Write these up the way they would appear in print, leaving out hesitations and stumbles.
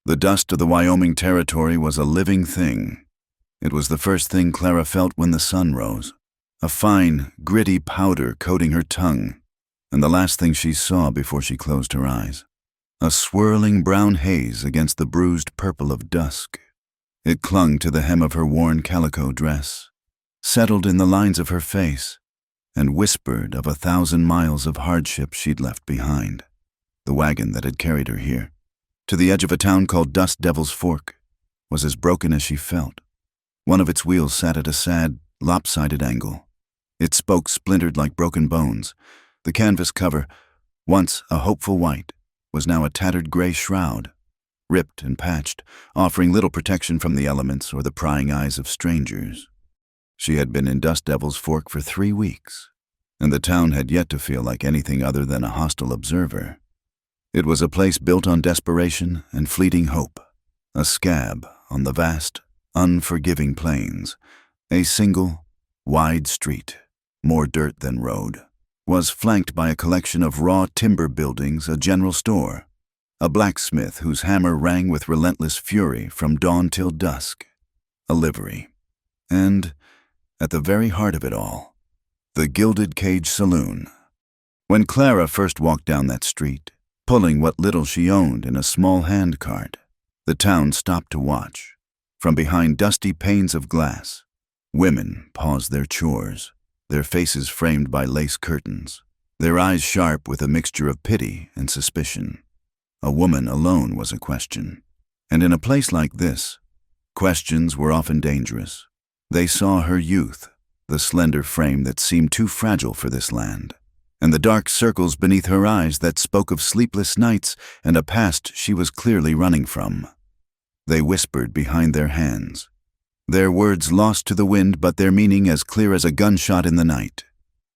The dust of the Wyoming Territory was a living thing. It was the first thing Clara felt when the sun rose, a fine, gritty powder coating her tongue, and the last thing she saw before she closed her eyes. A swirling brown haze against the bruised purple of dusk. It clung to the hem of her worn calico dress, settled in the lines of her face, and whispered of 1,000 miles of hardship she'd left behind. The wagon that had carried her here, to the edge of a town called Dust Devil's Fork, was as broken as she felt. One of its wheels sat at a sad, lopsided angle. Its spokes splintered like broken bones. The canvas cover, once a hopeful white, was now a tattered gray shroud, ripped and patched, offering little protection from the elements or the prying eyes of strangers. She had been in Dust Devil's Fork for 3 weeks, and the town had yet to feel like anything other than a hostile observer. It was a place built on desperation and fleeting hope, a scab on the vast, unforgiving plains. A single, wide street, more dirt than road, was flanked by a collection of raw timber buildings, a general store, a blacksmith whose hammer rang with relentless fury from dawn till dusk, a livery, and, at the very heart of it all, the Gilded Cage Saloon. When Clara first walked down that street, pulling what little she owned in a small handcart, the town stopped to watch. From behind dusty panes of glass, women paused their chores, their faces framed by lace curtains, their eyes sharp with a mixture of pity and suspicion. A woman alone was a question, and in a place like this, questions were often dangerous. They saw her youth, the slender frame that seemed too fragile for this land, and the dark circles beneath her eyes that spoke of sleepless nights and a past she was clearly running from. They whispered behind their hands, their words lost to the wind but their meaning as clear as a gunshot in the night.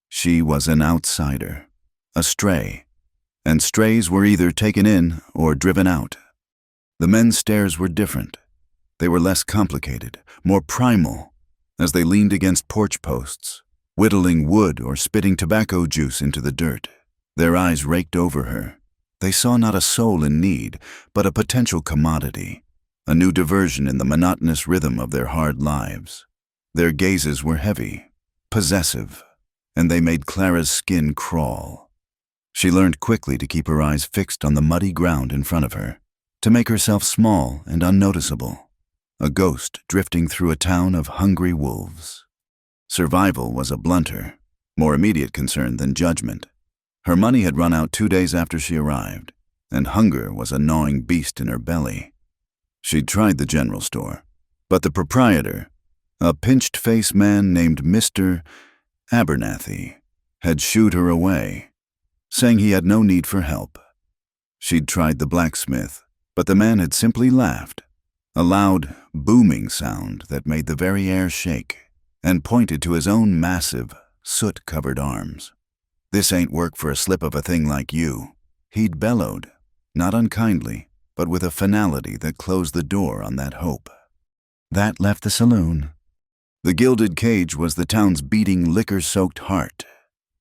She was an outsider, a stray, and strays were either taken in or driven out. The men's stares were different. They were less complicated, more primal, as they leaned against porch posts, whittling wood or spitting tobacco juice into the dirt. Their eyes raked over her. They saw not a soul in need, but a potential commodity, a new diversion in the monotonous rhythm of their hard lives. Their gazes were heavy, possessive, and they made Clara's skin crawl. She learned quickly to keep her eyes fixed on the muddy ground in front of her, to make herself small and unnoticeable, a ghost drifting through a town of hungry wolves. Survival was a blunter, more immediate concern than judgment. Her money had run out 2 days after she arrived, and hunger was a gnawing beast in her belly. She'd tried the general store, but the proprietor, a pinched-faced man named Mr. Abernathy, had shooed her away, saying he had no need for help. She'd tried the blacksmith, but the man had simply laughed, a loud, booming sound that made the very air shake, and pointed to his own massive, soot-covered arms. "This ain't work for a slip of a thing like you," he'd bellowed, not unkindly, but with a finality that closed the door on that hope. That left the saloon. The Gilded Cage was the town's beating, liquor-soaked heart.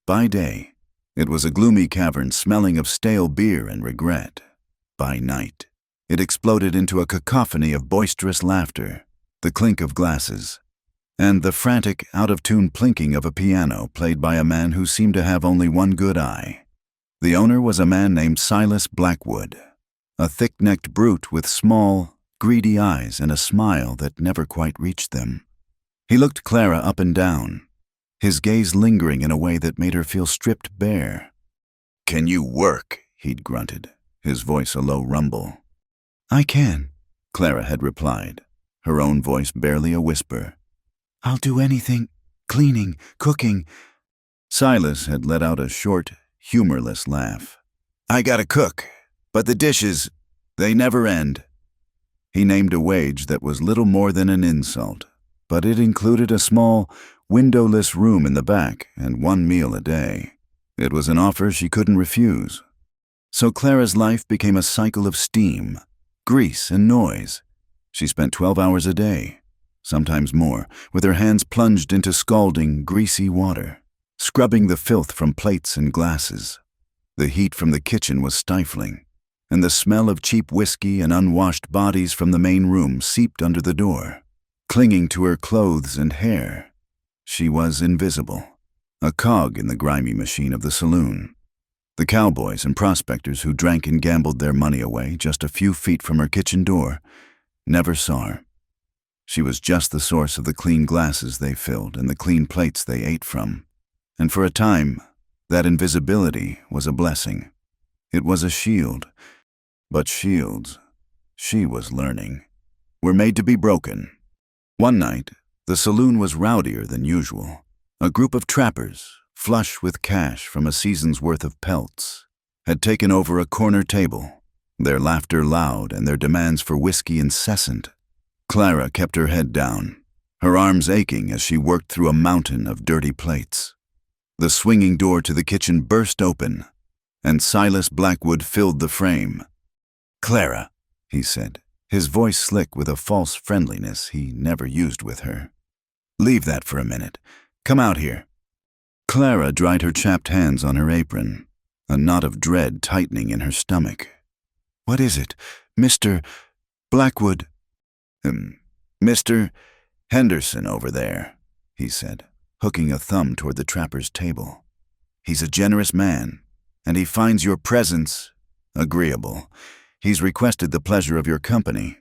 By day, it was a gloomy cavern smelling of stale beer and regret. By night, it exploded into a cacophony of boisterous laughter, the clink of glasses, and the frantic, out-of-tune plinking of a piano played by a man who seemed to have only one good eye. The owner was a man named Silas Blackwood, a thick-necked brute with small, greedy eyes and a smile that never quite reached them. He looked Clara up and down, his gaze lingering in a way that made her feel stripped bare. "Can you work?" he'd grunted, his voice a low rumble. "I can," Clara had replied, her own voice barely a whisper. "I'll do anything, cleaning, cooking." Silas had let out a short, humorless laugh. "I gotta cook, but the dishes, they never end." He named a wage that was little more than an insult, but it included a small, windowless room in the back and 1 meal a day. It was an offer she couldn't refuse. So Clara's life became a cycle of steam, grease, and noise. She spent 12 hours a day, sometimes more, with her hands plunged into scalding, greasy water, scrubbing the filth from plates and glasses. The heat from the kitchen was stifling, and the smell of cheap whiskey and unwashed bodies from the main room seeped under the door, clinging to her clothes and hair. She was invisible, a cog in the grimy machine of the saloon. The cowboys and prospectors who drank and gambled their money away just a few feet from her kitchen door never saw her. She was just the source of the clean glasses they filled and the clean plates they ate from. And for a time, that invisibility was a blessing. It was a shield. But shields, she was learning, were made to be broken. One night, the saloon was rowdier than usual. A group of trappers, flush with cash from a season's worth of pelts, had taken over a corner table, their laughter loud and their demands for whiskey incessant. Clara kept her head down, her arms aching as she worked through a mountain of dirty plates. The swinging door to the kitchen burst open, and Silas Blackwood filled the frame. "Clara," he said, his voice slick with a false friendliness he never used with her. "Leave that for a minute. Come out here." Clara dried her chapped hands on her apron, a knot of dread tightening in her stomach. "What is it, Mr. Blackwood?" "Mr. Henderson over there," he said, hooking a thumb toward the trapper's table. "He's a generous man, and he finds your presence agreeable. He's requested the pleasure of your company."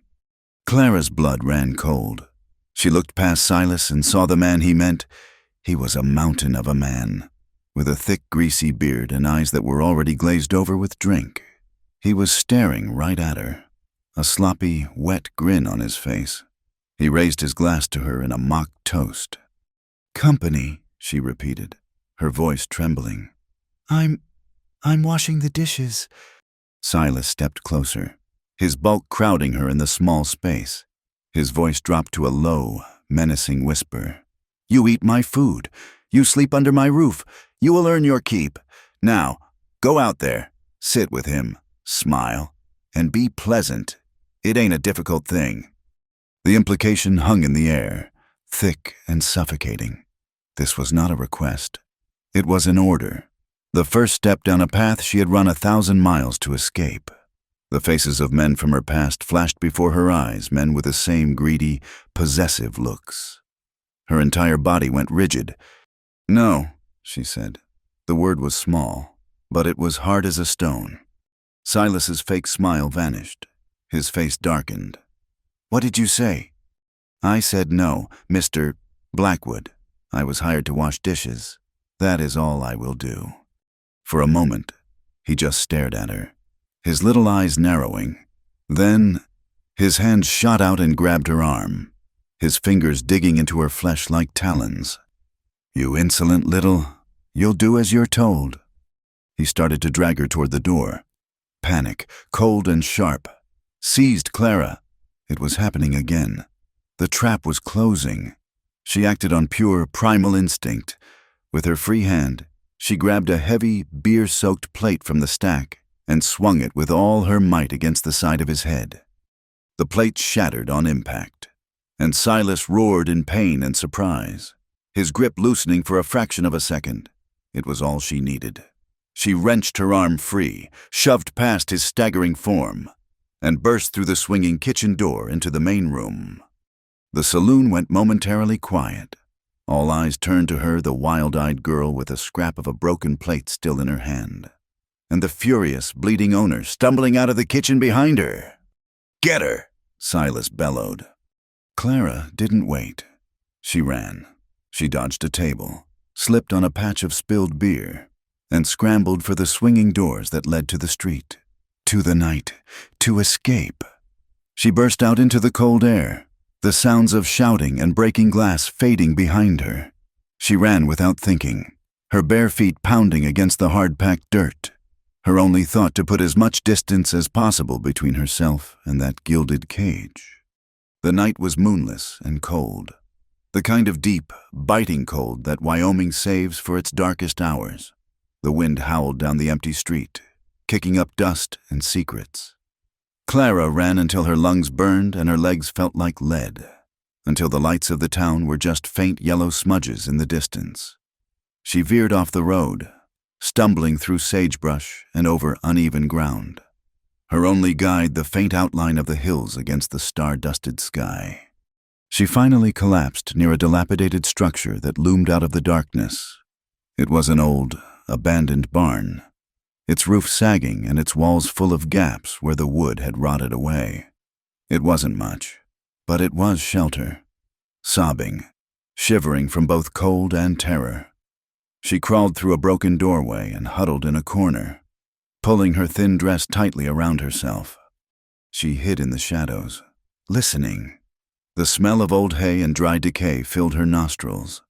Clara's blood ran cold. She looked past Silas and saw the man he meant. He was a mountain of a man, with a thick, greasy beard and eyes that were already glazed over with drink. He was staring right at her, a sloppy, wet grin on his face. He raised his glass to her in a mock toast. "Company," she repeated, her voice trembling. I'm washing the dishes." Silas stepped closer, his bulk crowding her in the small space. His voice dropped to a low, menacing whisper. "You eat my food. You sleep under my roof. You will earn your keep. Now, go out there, sit with him, smile, and be pleasant. It ain't a difficult thing." The implication hung in the air, thick and suffocating. This was not a request. It was an order. The first step down a path she had run 1,000 miles to escape. The faces of men from her past flashed before her eyes, men with the same greedy, possessive looks. Her entire body went rigid. "No," she said. The word was small, but it was hard as a stone. Silas's fake smile vanished. His face darkened. "What did you say?" "I said no, Mr. Blackwood. I was hired to wash dishes. That is all I will do." For a moment, he just stared at her, his little eyes narrowing. Then, his hand shot out and grabbed her arm, his fingers digging into her flesh like talons. "You insolent little, you'll do as you're told." He started to drag her toward the door. Panic, cold and sharp, seized Clara. It was happening again. The trap was closing. She acted on pure, primal instinct. With her free hand, she grabbed a heavy, beer-soaked plate from the stack and swung it with all her might against the side of his head. The plate shattered on impact, and Silas roared in pain and surprise, his grip loosening for a fraction of a second. It was all she needed. She wrenched her arm free, shoved past his staggering form, and burst through the swinging kitchen door into the main room. The saloon went momentarily quiet. All eyes turned to her, the wild-eyed girl with a scrap of a broken plate still in her hand, and the furious, bleeding owner stumbling out of the kitchen behind her. "Get her!" Silas bellowed. Clara didn't wait. She ran. She dodged a table, slipped on a patch of spilled beer, and scrambled for the swinging doors that led to the street, to the night, to escape. She burst out into the cold air, the sounds of shouting and breaking glass fading behind her. She ran without thinking, her bare feet pounding against the hard-packed dirt, her only thought to put as much distance as possible between herself and that gilded cage. The night was moonless and cold, the kind of deep, biting cold that Wyoming saves for its darkest hours. The wind howled down the empty street, kicking up dust and secrets. Clara ran until her lungs burned and her legs felt like lead, until the lights of the town were just faint yellow smudges in the distance. She veered off the road, stumbling through sagebrush and over uneven ground. her only guide the faint outline of the hills against the star-dusted sky. She finally collapsed near a dilapidated structure that loomed out of the darkness. It was an old, abandoned barn, its roof sagging and its walls full of gaps where the wood had rotted away. It wasn't much, but it was shelter. Sobbing, shivering from both cold and terror, she crawled through a broken doorway and huddled in a corner, pulling her thin dress tightly around herself. She hid in the shadows, listening. The smell of old hay and dry decay filled her nostrils.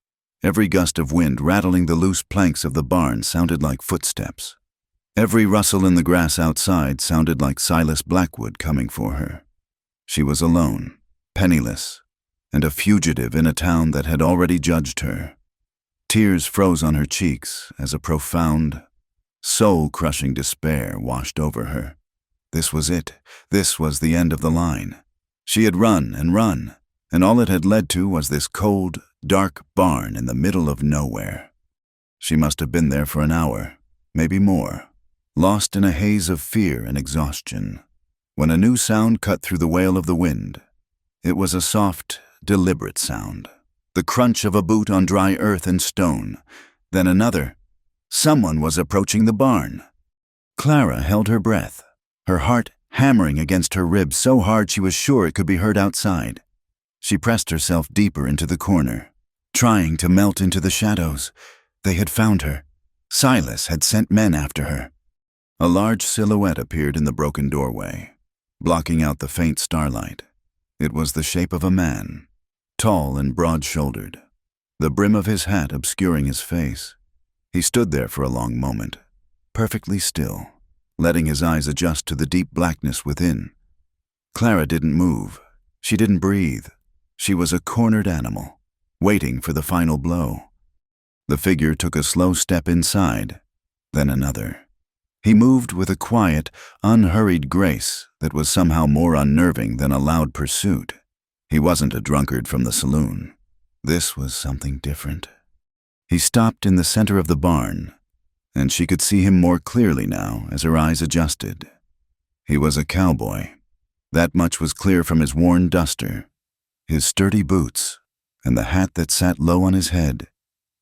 Every gust of wind rattling the loose planks of the barn sounded like footsteps. Every rustle in the grass outside sounded like Silas Blackwood coming for her. She was alone, penniless, and a fugitive in a town that had already judged her. Tears froze on her cheeks as a profound, soul-crushing despair washed over her. This was it. This was the end of the line. She had run, and all it had led to was this cold, dark barn in the middle of nowhere. She must have been there for an hour, maybe more, lost in a haze of fear and exhaustion, when a new sound cut through the wail of the wind. It was a soft, deliberate sound, the crunch of a boot on dry earth and stone. Then another. Someone was approaching the barn. Clara held her breath, her heart hammering against her ribs so hard she was sure it could be heard outside. She pressed herself deeper into the corner, trying to melt into the shadows. They had found her. Silas had sent men after her. A large silhouette appeared in the broken doorway, blocking out the faint starlight. It was the shape of a man, tall and broad-shouldered, the brim of his hat obscuring his face. He stood there for a long moment, perfectly still, letting his eyes adjust to the deep blackness within. Clara didn't move. She didn't breathe. She was a cornered animal, waiting for the final blow. The figure took a slow step inside, then another. He moved with a quiet, unhurried grace that was somehow more unnerving than a loud pursuit. He wasn't a drunkard from the saloon. This was something different. He stopped in the center of the barn, and she could see him more clearly now as her eyes adjusted. He was a cowboy. That much was clear from his worn duster, his sturdy boots, and the hat that sat low on his head.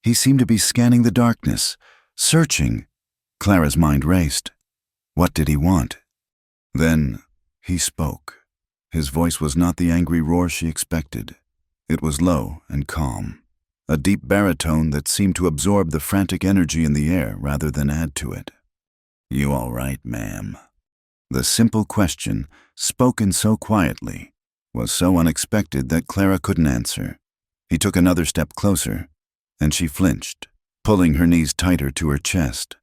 He seemed to be scanning the darkness, searching. Clara's mind raced. What did he want? Then he spoke. His voice was not the angry roar she expected. It was low and calm, a deep baritone that seemed to absorb the frantic energy in the air rather than add to it. "You all right, ma'am?" The simple question, spoken so quietly, was so unexpected that Clara couldn't answer. He took another step closer, and she flinched, pulling her knees tighter to her chest.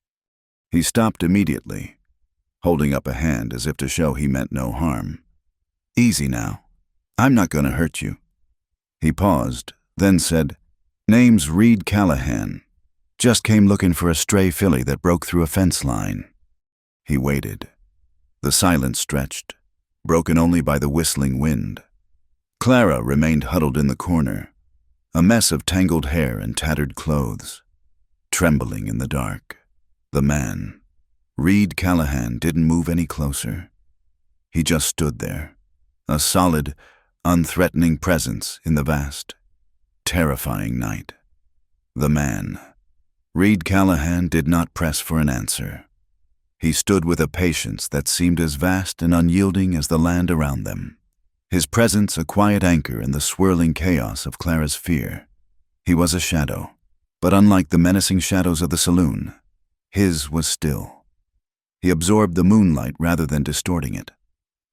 He stopped immediately, holding up a hand as if to show he meant no harm. "Easy now. I'm not going to hurt you." He paused, then said, "Name's Reed Callahan. Just came looking for a stray filly that broke through a fence line." He waited. The silence stretched, broken only by the whistling wind. Clara remained huddled in the corner, a mess of tangled hair and tattered clothes, trembling in the dark. The man, Reed Callahan, didn't move any closer. He just stood there, a solid, unthreatening presence in the vast, terrifying night. The man, Reed Callahan, did not press for an answer. He stood with a patience that seemed as vast and unyielding as the land around them, his presence a quiet anchor in the swirling chaos of Clara's fear. He was a shadow, but unlike the menacing shadows of the saloon, his was still. He absorbed the moonlight rather than distorting it.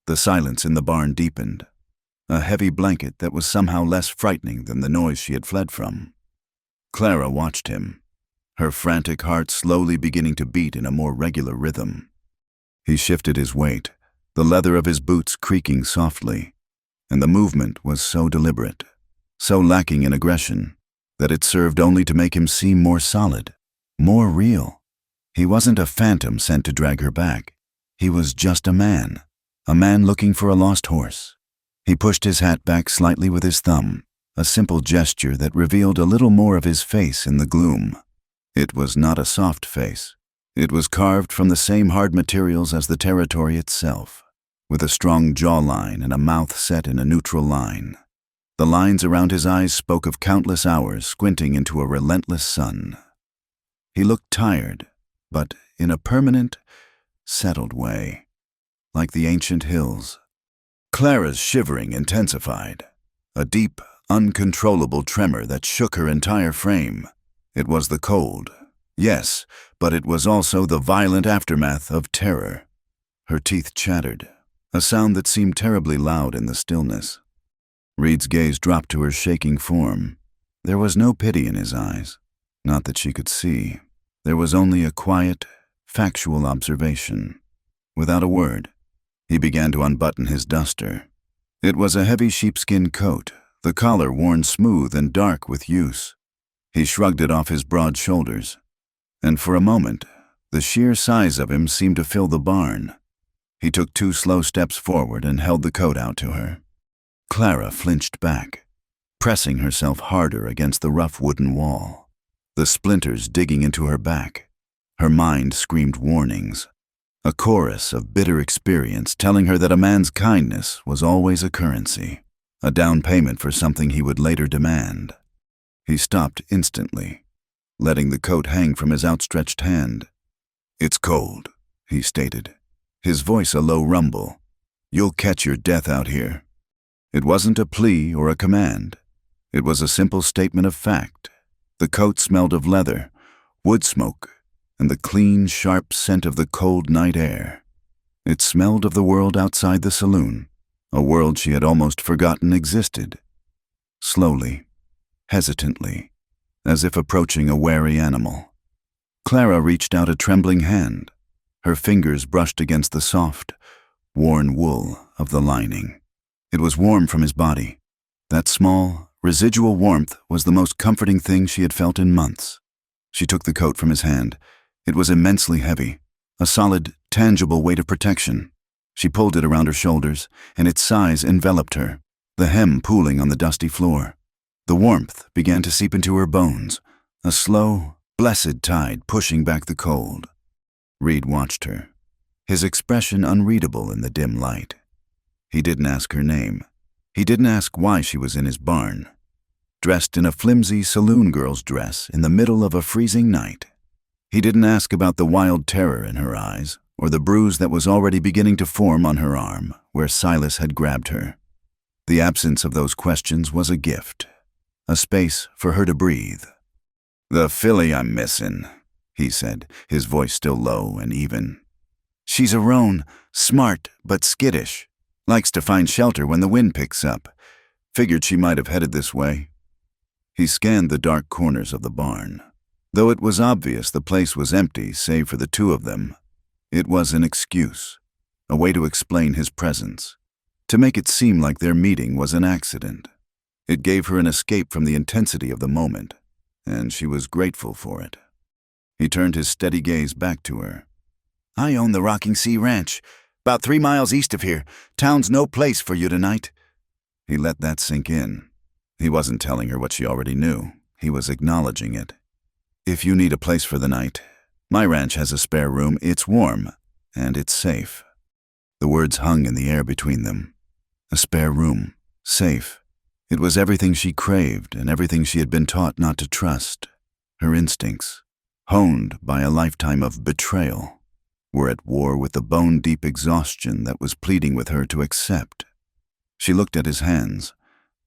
The silence in the barn deepened, a heavy blanket that was somehow less frightening than the noise she had fled from. Clara watched him, her frantic heart slowly beginning to beat in a more regular rhythm. He shifted his weight, the leather of his boots creaking softly, and the movement was so deliberate, so lacking in aggression, that it served only to make him seem more solid, more real. He wasn't a phantom sent to drag her back. He was just a man looking for a lost horse. He pushed his hat back slightly with his thumb, a simple gesture that revealed a little more of his face in the gloom. It was not a soft face. It was carved from the same hard materials as the territory itself, with a strong jawline and a mouth set in a neutral line. The lines around his eyes spoke of countless hours squinting into a relentless sun. He looked tired, but in a permanent, settled way, like the ancient hills. Clara's shivering intensified, a deep, uncontrollable tremor that shook her entire frame. It was the cold, yes, but it was also the violent aftermath of terror. Her teeth chattered, a sound that seemed terribly loud in the stillness. Reed's gaze dropped to her shaking form. There was no pity in his eyes, not that she could see. There was only a quiet, factual observation. Without a word, he began to unbutton his duster. It was a heavy sheepskin coat, the collar worn smooth and dark with use. He shrugged it off his broad shoulders, and for a moment, the sheer size of him seemed to fill the barn. He took 2 slow steps forward and held the coat out to her. Clara flinched back, pressing herself harder against the rough wooden wall, the splinters digging into her back. Her mind screamed warnings, a chorus of bitter experience telling her that a man's kindness was always a currency, a down payment for something he would later demand. He stopped instantly, letting the coat hang from his outstretched hand. "It's cold," he stated, his voice a low rumble. "You'll catch your death out here." It wasn't a plea or a command. It was a simple statement of fact. The coat smelled of leather, wood smoke, and the clean, sharp scent of the cold night air. It smelled of the world outside the saloon, a world she had almost forgotten existed. Slowly, hesitantly, as if approaching a wary animal, Clara reached out a trembling hand. Her fingers brushed against the soft, worn wool of the lining. It was warm from his body. That small, residual warmth was the most comforting thing she had felt in months. She took the coat from his hand. It was immensely heavy, a solid, tangible weight of protection. She pulled it around her shoulders, and its size enveloped her, the hem pooling on the dusty floor. The warmth began to seep into her bones, a slow, blessed tide pushing back the cold. Reed watched her, his expression unreadable in the dim light. He didn't ask her name. He didn't ask why she was in his barn, dressed in a flimsy saloon girl's dress in the middle of a freezing night. He didn't ask about the wild terror in her eyes, or the bruise that was already beginning to form on her arm where Silas had grabbed her. The absence of those questions was a gift, a space for her to breathe. "The filly I'm missin'," he said, his voice still low and even. "She's a roan, smart but skittish. Likes to find shelter when the wind picks up. Figured she might have headed this way." He scanned the dark corners of the barn. Though it was obvious the place was empty save for the 2 of them, it was an excuse, a way to explain his presence, to make it seem like their meeting was an accident. It gave her an escape from the intensity of the moment, and she was grateful for it. He turned his steady gaze back to her. "I own the Rocking Sea Ranch, about 3 miles east of here. Town's no place for you tonight." He let that sink in. He wasn't telling her what she already knew. He was acknowledging it. "If you need a place for the night, my ranch has a spare room. It's warm, and it's safe." The words hung in the air between them. A spare room, safe. It was everything she craved and everything she had been taught not to trust. Her instincts, honed by a lifetime of betrayal, were at war with the bone-deep exhaustion that was pleading with her to accept. She looked at his hands.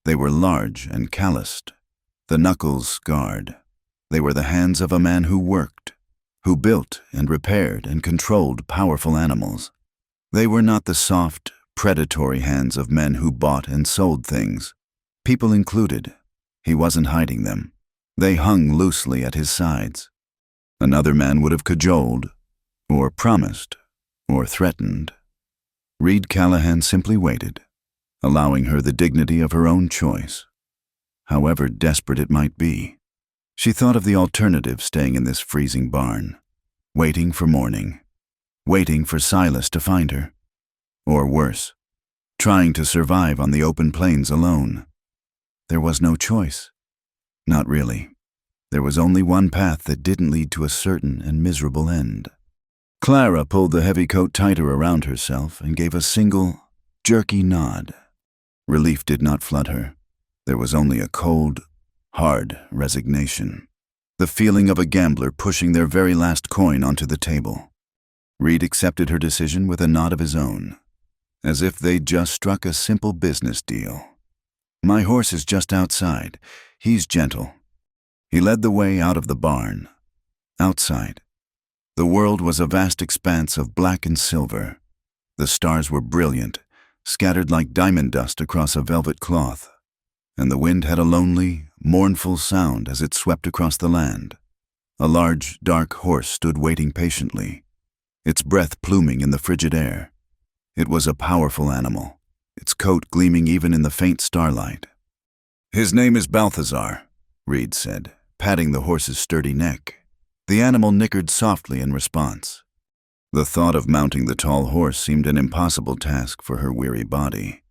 They were large and calloused, the knuckles scarred. They were the hands of a man who worked, who built and repaired and controlled powerful animals. They were not the soft, predatory hands of men who bought and sold things, people included. He wasn't hiding them. They hung loosely at his sides. Another man would have cajoled, or promised, or threatened. Reed Callahan simply waited, allowing her the dignity of her own choice, however desperate it might be. She thought of the alternative staying in this freezing barn, waiting for morning, waiting for Silas to find her, or worse, trying to survive on the open plains alone. There was no choice. Not really. There was only one path that didn't lead to a certain and miserable end. Clara pulled the heavy coat tighter around herself and gave a single, jerky nod. Relief did not flood her. There was only a cold, hard resignation. The feeling of a gambler pushing their very last coin onto the table. Reed accepted her decision with a nod of his own, as if they'd just struck a simple business deal. "My horse is just outside. He's gentle." He led the way out of the barn. Outside, the world was a vast expanse of black and silver. The stars were brilliant, scattered like diamond dust across a velvet cloth, and the wind had a lonely, mournful sound as it swept across the land. A large, dark horse stood waiting patiently, its breath pluming in the frigid air. It was a powerful animal, its coat gleaming even in the faint starlight. "His name is Balthazar," Reed said, patting the horse's sturdy neck. The animal nickered softly in response. The thought of mounting the tall horse seemed an impossible task for her weary body.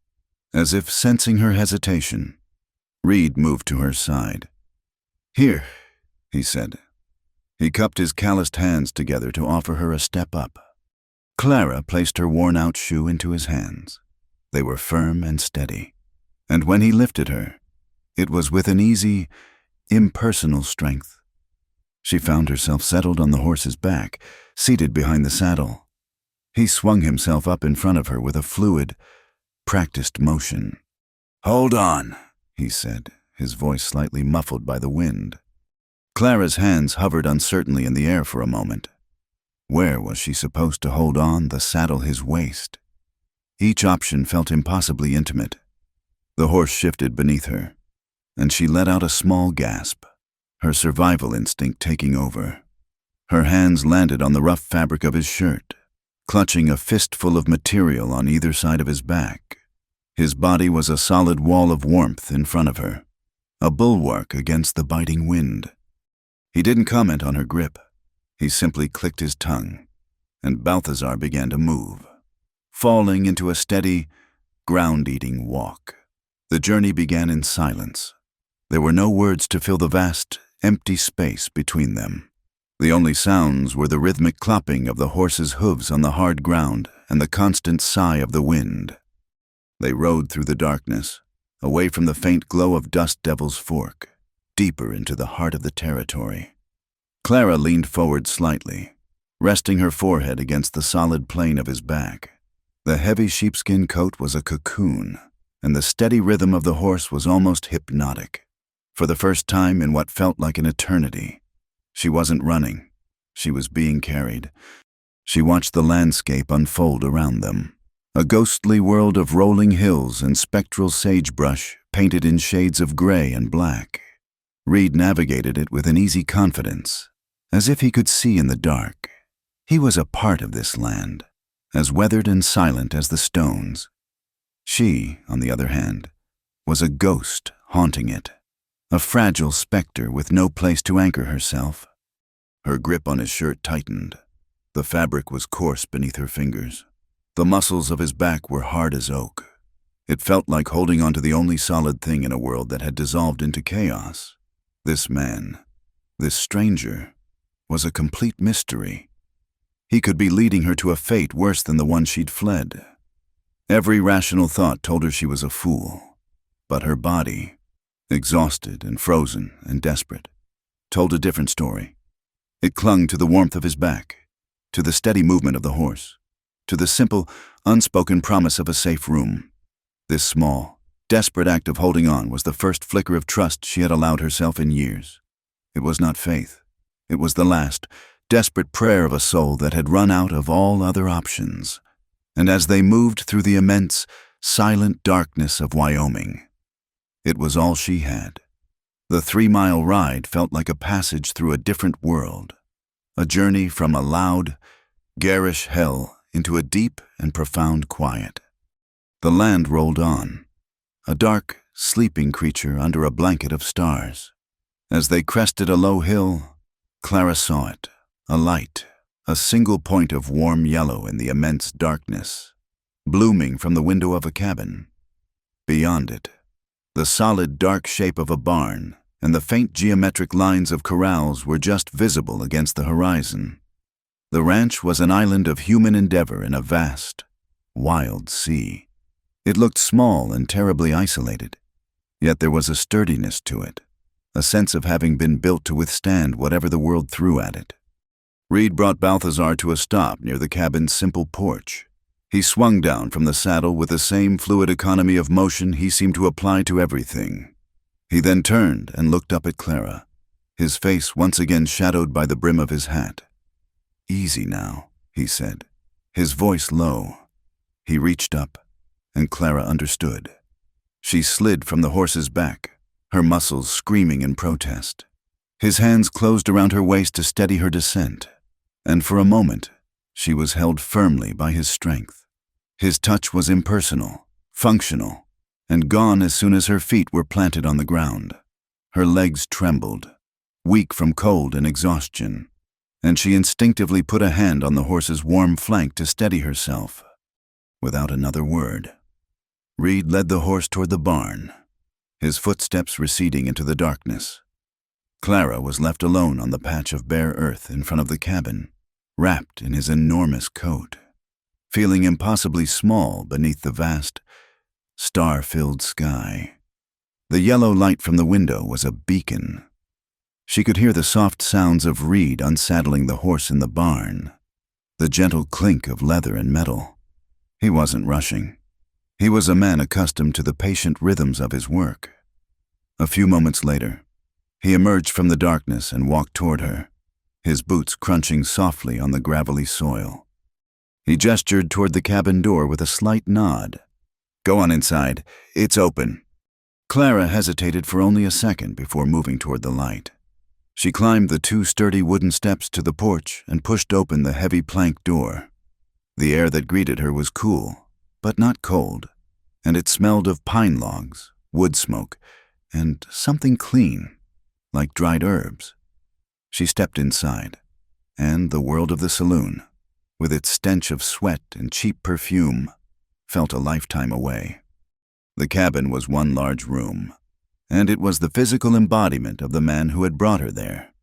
As if sensing her hesitation, Reed moved to her side. "Here," he said. He cupped his calloused hands together to offer her a step up. Clara placed her worn-out shoe into his hands. They were firm and steady, and when he lifted her, it was with an easy, impersonal strength. She found herself settled on the horse's back, seated behind the saddle. He swung himself up in front of her with a fluid, practiced motion. "Hold on," he said, his voice slightly muffled by the wind. Clara's hands hovered uncertainly in the air for a moment. Where was she supposed to hold on, the saddle his waist? Each option felt impossibly intimate. The horse shifted beneath her, and she let out a small gasp, her survival instinct taking over. Her hands landed on the rough fabric of his shirt, clutching a fistful of material on either side of his back. His body was a solid wall of warmth in front of her, a bulwark against the biting wind. He didn't comment on her grip. He simply clicked his tongue, and Balthazar began to move, falling into a steady, ground-eating walk. The journey began in silence. There were no words to fill the vast, empty space between them. The only sounds were the rhythmic clopping of the horse's hooves on the hard ground and the constant sigh of the wind. They rode through the darkness, away from the faint glow of Dust Devil's Fork, deeper into the heart of the territory. Clara leaned forward slightly, resting her forehead against the solid plane of his back. The heavy sheepskin coat was a cocoon, and the steady rhythm of the horse was almost hypnotic. For the first time in what felt like an eternity, she wasn't running. She was being carried. She watched the landscape unfold around them, a ghostly world of rolling hills and spectral sagebrush painted in shades of gray and black. Reed navigated it with an easy confidence, as if he could see in the dark. He was a part of this land, as weathered and silent as the stones. She, on the other hand, was a ghost haunting it, a fragile specter with no place to anchor herself. Her grip on his shirt tightened. The fabric was coarse beneath her fingers. The muscles of his back were hard as oak. It felt like holding onto the only solid thing in a world that had dissolved into chaos. This man, this stranger, was a complete mystery. He could be leading her to a fate worse than the one she'd fled. Every rational thought told her she was a fool, but her body, exhausted and frozen and desperate, told a different story. It clung to the warmth of his back, to the steady movement of the horse, to the simple, unspoken promise of a safe room. This small, desperate act of holding on was the first flicker of trust she had allowed herself in years. It was not faith. It was the last, desperate prayer of a soul that had run out of all other options. And as they moved through the immense, silent darkness of Wyoming, it was all she had. The 3-mile ride felt like a passage through a different world, a journey from a loud, garish hell into a deep and profound quiet. The land rolled on, a dark, sleeping creature under a blanket of stars. As they crested a low hill, Clara saw it, a light, a single point of warm yellow in the immense darkness, blooming from the window of a cabin. Beyond it, the solid dark shape of a barn and the faint geometric lines of corrals were just visible against the horizon. The ranch was an island of human endeavor in a vast, wild sea. It looked small and terribly isolated, yet there was a sturdiness to it, a sense of having been built to withstand whatever the world threw at it. Reed brought Balthazar to a stop near the cabin's simple porch. He swung down from the saddle with the same fluid economy of motion he seemed to apply to everything. He then turned and looked up at Clara, his face once again shadowed by the brim of his hat. "Easy now," he said, his voice low. He reached up, and Clara understood. She slid from the horse's back, her muscles screaming in protest. His hands closed around her waist to steady her descent, and for a moment she was held firmly by his strength. His touch was impersonal, functional, and gone as soon as her feet were planted on the ground. Her legs trembled, weak from cold and exhaustion, and she instinctively put a hand on the horse's warm flank to steady herself. Without another word, Reed led the horse toward the barn, his footsteps receding into the darkness. Clara was left alone on the patch of bare earth in front of the cabin, wrapped in his enormous coat, feeling impossibly small beneath the vast, star-filled sky. The yellow light from the window was a beacon. She could hear the soft sounds of Reed unsaddling the horse in the barn, the gentle clink of leather and metal. He wasn't rushing. He was a man accustomed to the patient rhythms of his work. A few moments later, he emerged from the darkness and walked toward her, his boots crunching softly on the gravelly soil. He gestured toward the cabin door with a slight nod. "Go on inside. It's open." Clara hesitated for only a second before moving toward the light. She climbed the 2 sturdy wooden steps to the porch and pushed open the heavy plank door. The air that greeted her was cool, but not cold, and it smelled of pine logs, wood smoke, and something clean, like dried herbs. She stepped inside, and the world of the saloon, with its stench of sweat and cheap perfume, felt a lifetime away. The cabin was one large room, and it was the physical embodiment of the man who had brought her there.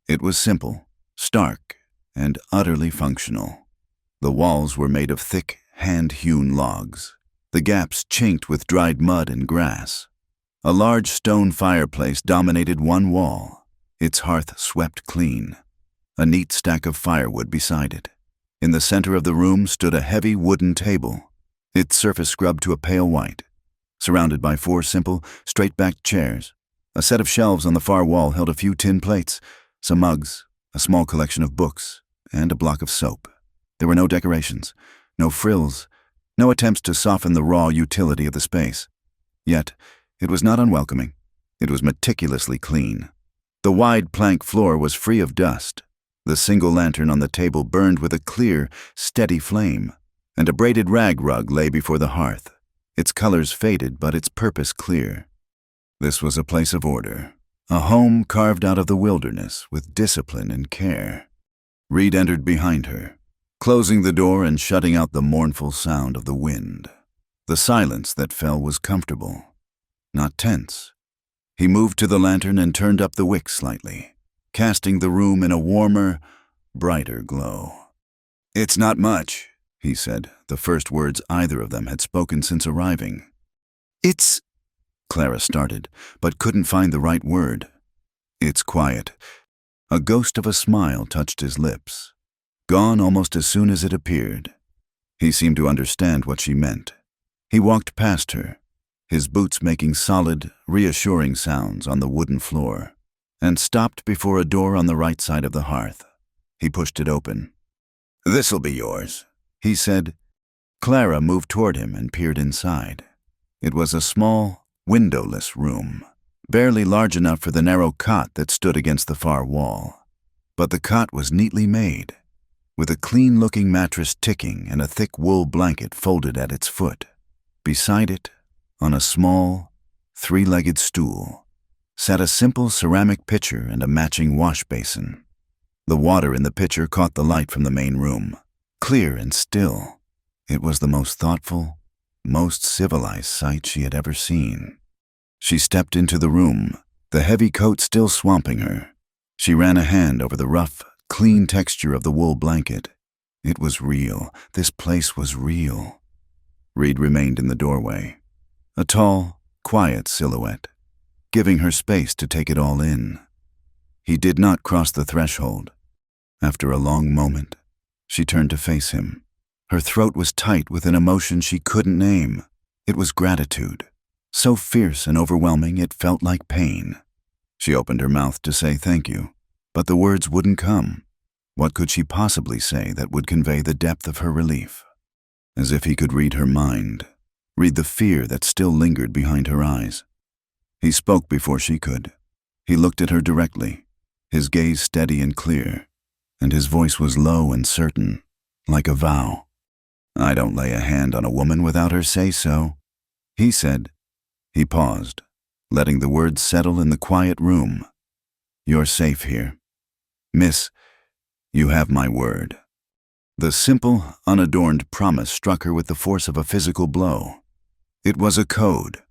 It was simple, stark, and utterly functional. The walls were made of thick, hand-hewn logs, the gaps chinked with dried mud and grass. A large stone fireplace dominated one wall, its hearth swept clean, a neat stack of firewood beside it. In the center of the room stood a heavy wooden table, its surface scrubbed to a pale white, surrounded by 4 simple, straight-backed chairs. A set of shelves on the far wall held a few tin plates, some mugs, a small collection of books, and a block of soap. There were no decorations, no frills, no attempts to soften the raw utility of the space. Yet, it was not unwelcoming. It was meticulously clean. The wide plank floor was free of dust. The single lantern on the table burned with a clear, steady flame, and a braided rag rug lay before the hearth, its colors faded but its purpose clear. This was a place of order, a home carved out of the wilderness with discipline and care. Reed entered behind her, closing the door and shutting out the mournful sound of the wind. The silence that fell was comfortable, not tense. He moved to the lantern and turned up the wick slightly, casting the room in a warmer, brighter glow. "It's not much," he said, the first words either of them had spoken since arriving. "It's—" Clara started, but couldn't find the right word. "It's quiet." A ghost of a smile touched his lips, gone almost as soon as it appeared. He seemed to understand what she meant. He walked past her, his boots making solid, reassuring sounds on the wooden floor, and stopped before a door on the right side of the hearth. He pushed it open. "This'll be yours," he said. Clara moved toward him and peered inside. It was a small, windowless room, barely large enough for the narrow cot that stood against the far wall. But the cot was neatly made, with a clean-looking mattress ticking and a thick wool blanket folded at its foot. Beside it, on a small, 3-legged stool, sat a simple ceramic pitcher and a matching wash basin. The water in the pitcher caught the light from the main room, clear and still. It was the most thoughtful, most civilized sight she had ever seen. She stepped into the room, the heavy coat still swamping her. She ran a hand over the rough, clean texture of the wool blanket. It was real. This place was real. Reed remained in the doorway, a tall, quiet silhouette, giving her space to take it all in. He did not cross the threshold. After a long moment, she turned to face him. Her throat was tight with an emotion she couldn't name. It was gratitude, so fierce and overwhelming it felt like pain. She opened her mouth to say thank you, but the words wouldn't come. What could she possibly say that would convey the depth of her relief? As if he could read her mind, read the fear that still lingered behind her eyes. He spoke before she could. He looked at her directly, his gaze steady and clear, and his voice was low and certain, like a vow. "I don't lay a hand on a woman without her say so," he said. He paused, letting the words settle in the quiet room. "You're safe here. Miss, you have my word." The simple, unadorned promise struck her with the force of a physical blow. It was a code,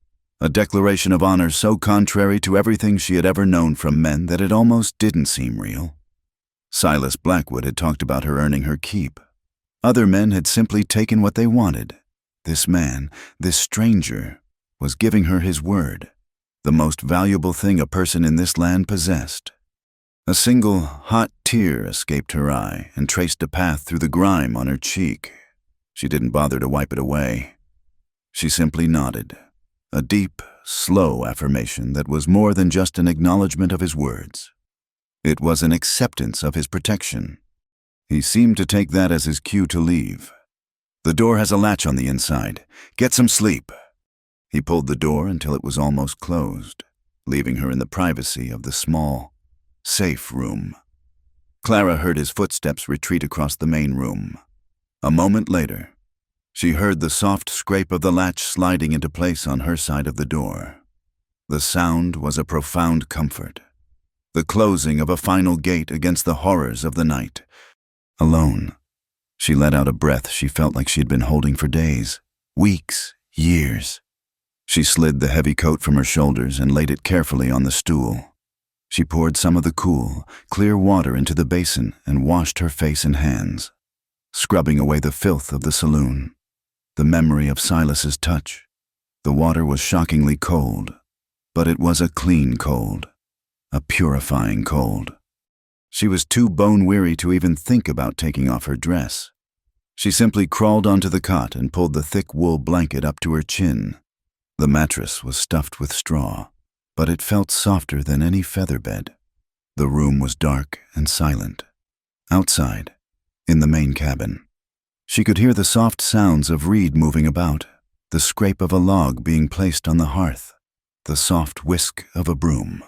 a declaration of honor so contrary to everything she had ever known from men that it almost didn't seem real. Silas Blackwood had talked about her earning her keep. Other men had simply taken what they wanted. This man, this stranger, was giving her his word, the most valuable thing a person in this land possessed. A single, hot tear escaped her eye and traced a path through the grime on her cheek. She didn't bother to wipe it away. She simply nodded, a deep, slow affirmation that was more than just an acknowledgement of his words. It was an acceptance of his protection. He seemed to take that as his cue to leave. "The door has a latch on the inside. Get some sleep." He pulled the door until it was almost closed, leaving her in the privacy of the small, safe room. Clara heard his footsteps retreat across the main room. A moment later, she heard the soft scrape of the latch sliding into place on her side of the door. The sound was a profound comfort, the closing of a final gate against the horrors of the night. Alone, she let out a breath she felt like she'd been holding for days, weeks, years. She slid the heavy coat from her shoulders and laid it carefully on the stool. She poured some of the cool, clear water into the basin and washed her face and hands, scrubbing away the filth of the saloon, the memory of Silas's touch. The water was shockingly cold, but it was a clean cold, a purifying cold. She was too bone-weary to even think about taking off her dress. She simply crawled onto the cot and pulled the thick wool blanket up to her chin. The mattress was stuffed with straw, but it felt softer than any feather bed. The room was dark and silent. Outside, in the main cabin, she could hear the soft sounds of Reed moving about, the scrape of a log being placed on the hearth, the soft whisk of a broom,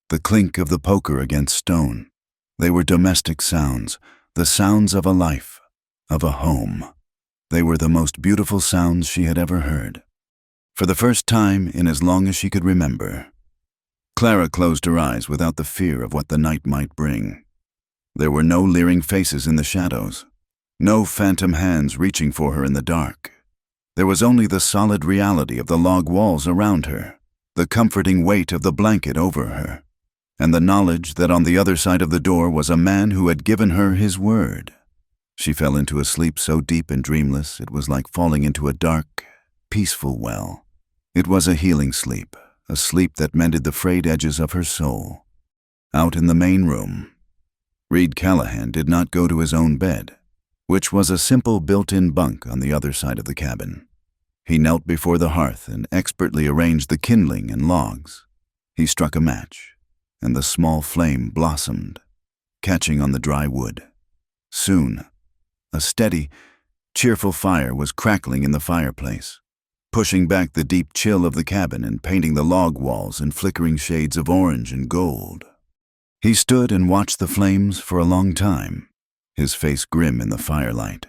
the clink of the poker against stone. They were domestic sounds, the sounds of a life, of a home. They were the most beautiful sounds she had ever heard. For the first time in as long as she could remember, Clara closed her eyes without the fear of what the night might bring. There were no leering faces in the shadows, no phantom hands reaching for her in the dark. There was only the solid reality of the log walls around her, the comforting weight of the blanket over her, and the knowledge that on the other side of the door was a man who had given her his word. She fell into a sleep so deep and dreamless it was like falling into a dark, peaceful well. It was a healing sleep, a sleep that mended the frayed edges of her soul. Out in the main room, Reed Callahan did not go to his own bed, which was a simple built-in bunk on the other side of the cabin. He knelt before the hearth and expertly arranged the kindling and logs. He struck a match, and the small flame blossomed, catching on the dry wood. Soon, a steady, cheerful fire was crackling in the fireplace, pushing back the deep chill of the cabin and painting the log walls in flickering shades of orange and gold. He stood and watched the flames for a long time, his face grim in the firelight.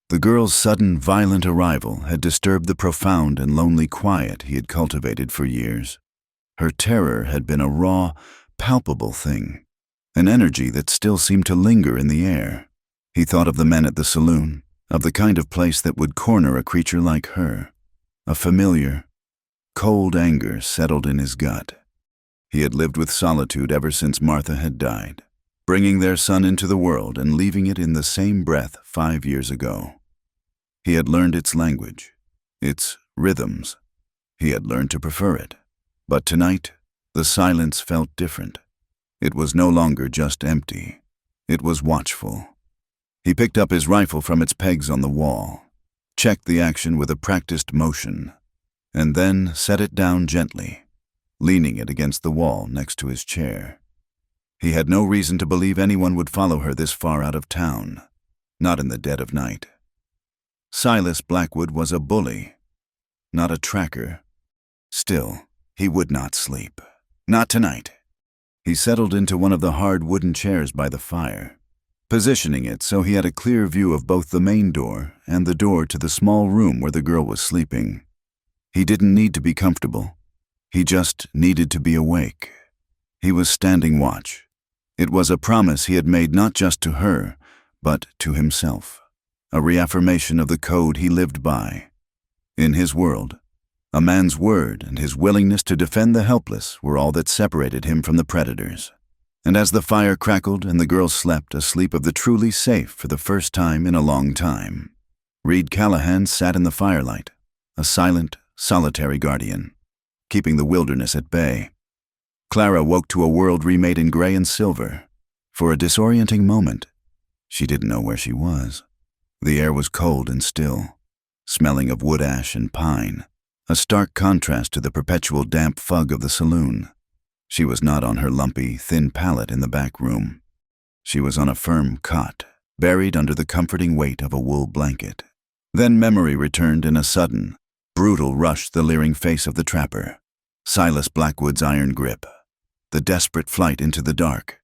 The girl's sudden, violent arrival had disturbed the profound and lonely quiet he had cultivated for years. Her terror had been a raw, palpable thing, an energy that still seemed to linger in the air. He thought of the men at the saloon, of the kind of place that would corner a creature like her. A familiar, cold anger settled in his gut. He had lived with solitude ever since Martha had died. bringing their son into the world and leaving it in the same breath 5 years ago. He had learned its language, its rhythms. He had learned to prefer it. But tonight, the silence felt different. It was no longer just empty. It was watchful. He picked up his rifle from its pegs on the wall, checked the action with a practiced motion, and then set it down gently, leaning it against the wall next to his chair. He had no reason to believe anyone would follow her this far out of town, not in the dead of night. Silas Blackwood was a bully, not a tracker. Still, he would not sleep. Not tonight. He settled into one of the hard wooden chairs by the fire, positioning it so he had a clear view of both the main door and the door to the small room where the girl was sleeping. He didn't need to be comfortable. He just needed to be awake. He was standing watch. It was a promise he had made not just to her, but to himself, a reaffirmation of the code he lived by. In his world, a man's word and his willingness to defend the helpless were all that separated him from the predators. And as the fire crackled and the girl slept a sleep of the truly safe for the first time in a long time, Reed Callahan sat in the firelight, a silent, solitary guardian, keeping the wilderness at bay. Clara woke to a world remade in gray and silver. For a disorienting moment, she didn't know where she was. The air was cold and still, smelling of wood ash and pine, a stark contrast to the perpetual damp fug of the saloon. She was not on her lumpy, thin pallet in the back room. She was on a firm cot, buried under the comforting weight of a wool blanket. Then memory returned in a sudden, brutal rush the leering face of the trapper, Silas Blackwood's iron grip, the desperate flight into the dark.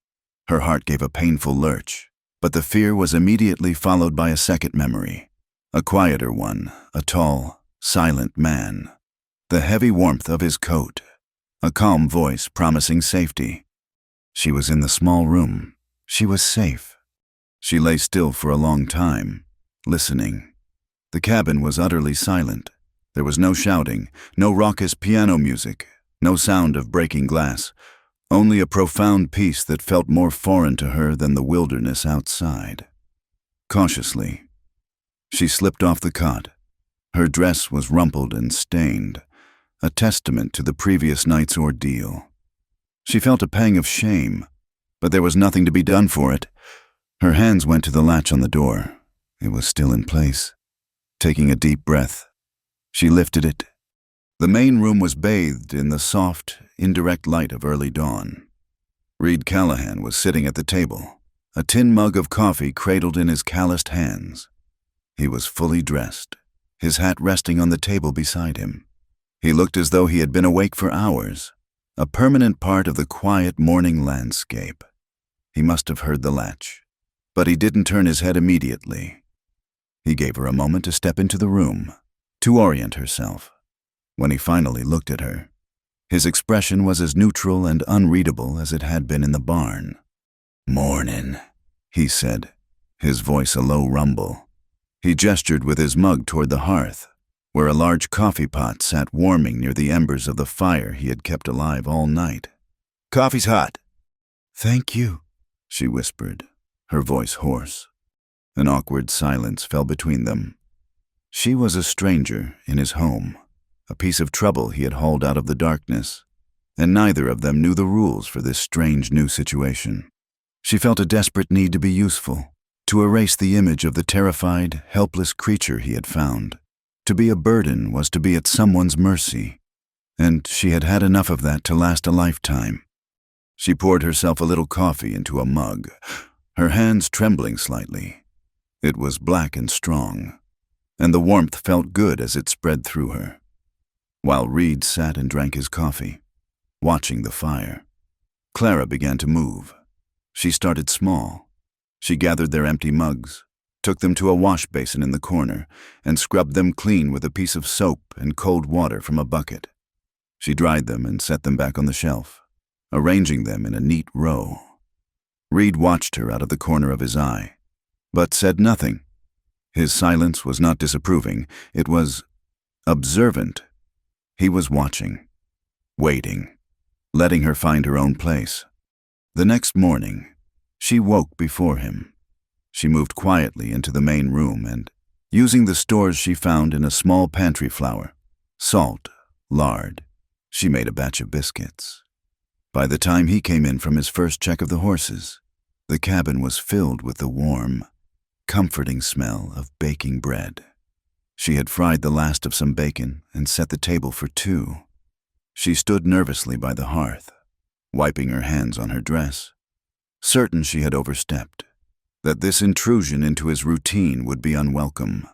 Her heart gave a painful lurch, but the fear was immediately followed by a second memory, a quieter one, a tall, silent man, the heavy warmth of his coat, a calm voice promising safety. She was in the small room. She was safe. She lay still for a long time, listening. The cabin was utterly silent. There was no shouting, no raucous piano music, no sound of breaking glass, only a profound peace that felt more foreign to her than the wilderness outside. Cautiously, she slipped off the cot. Her dress was rumpled and stained, a testament to the previous night's ordeal. She felt a pang of shame, but there was nothing to be done for it. Her hands went to the latch on the door. It was still in place. Taking a deep breath, she lifted it. The main room was bathed in the soft, indirect light of early dawn. Reed Callahan was sitting at the table, a tin mug of coffee cradled in his calloused hands. He was fully dressed, his hat resting on the table beside him. He looked as though he had been awake for hours, a permanent part of the quiet morning landscape. He must have heard the latch, but he didn't turn his head immediately. He gave her a moment to step into the room, to orient herself. When he finally looked at her, his expression was as neutral and unreadable as it had been in the barn. "Mornin'," he said, his voice a low rumble. He gestured with his mug toward the hearth, where a large coffee pot sat warming near the embers of the fire he had kept alive all night. "Coffee's hot." "Thank you," she whispered, her voice hoarse. An awkward silence fell between them. She was a stranger in his home, a piece of trouble he had hauled out of the darkness, and neither of them knew the rules for this strange new situation. She felt a desperate need to be useful, to erase the image of the terrified, helpless creature he had found. To be a burden was to be at someone's mercy, and she had had enough of that to last a lifetime. She poured herself a little coffee into a mug, her hands trembling slightly. It was black and strong, and the warmth felt good as it spread through her. While Reed sat and drank his coffee, watching the fire, Clara began to move. She started small. She gathered their empty mugs, took them to a wash basin in the corner, and scrubbed them clean with a piece of soap and cold water from a bucket. She dried them and set them back on the shelf, arranging them in a neat row. Reed watched her out of the corner of his eye, but said nothing. His silence was not disapproving, it was observant. He was watching, waiting, letting her find her own place. The next morning, She woke before him. She moved quietly into the main room and, using the stores she found in a small pantry flour, salt, lard, she made a batch of biscuits. By the time he came in from his first check of the horses, the cabin was filled with the warm, comforting smell of baking bread. She had fried the last of some bacon and set the table for two. She stood nervously by the hearth, wiping her hands on her dress, certain she had overstepped, that this intrusion into his routine would be unwelcome.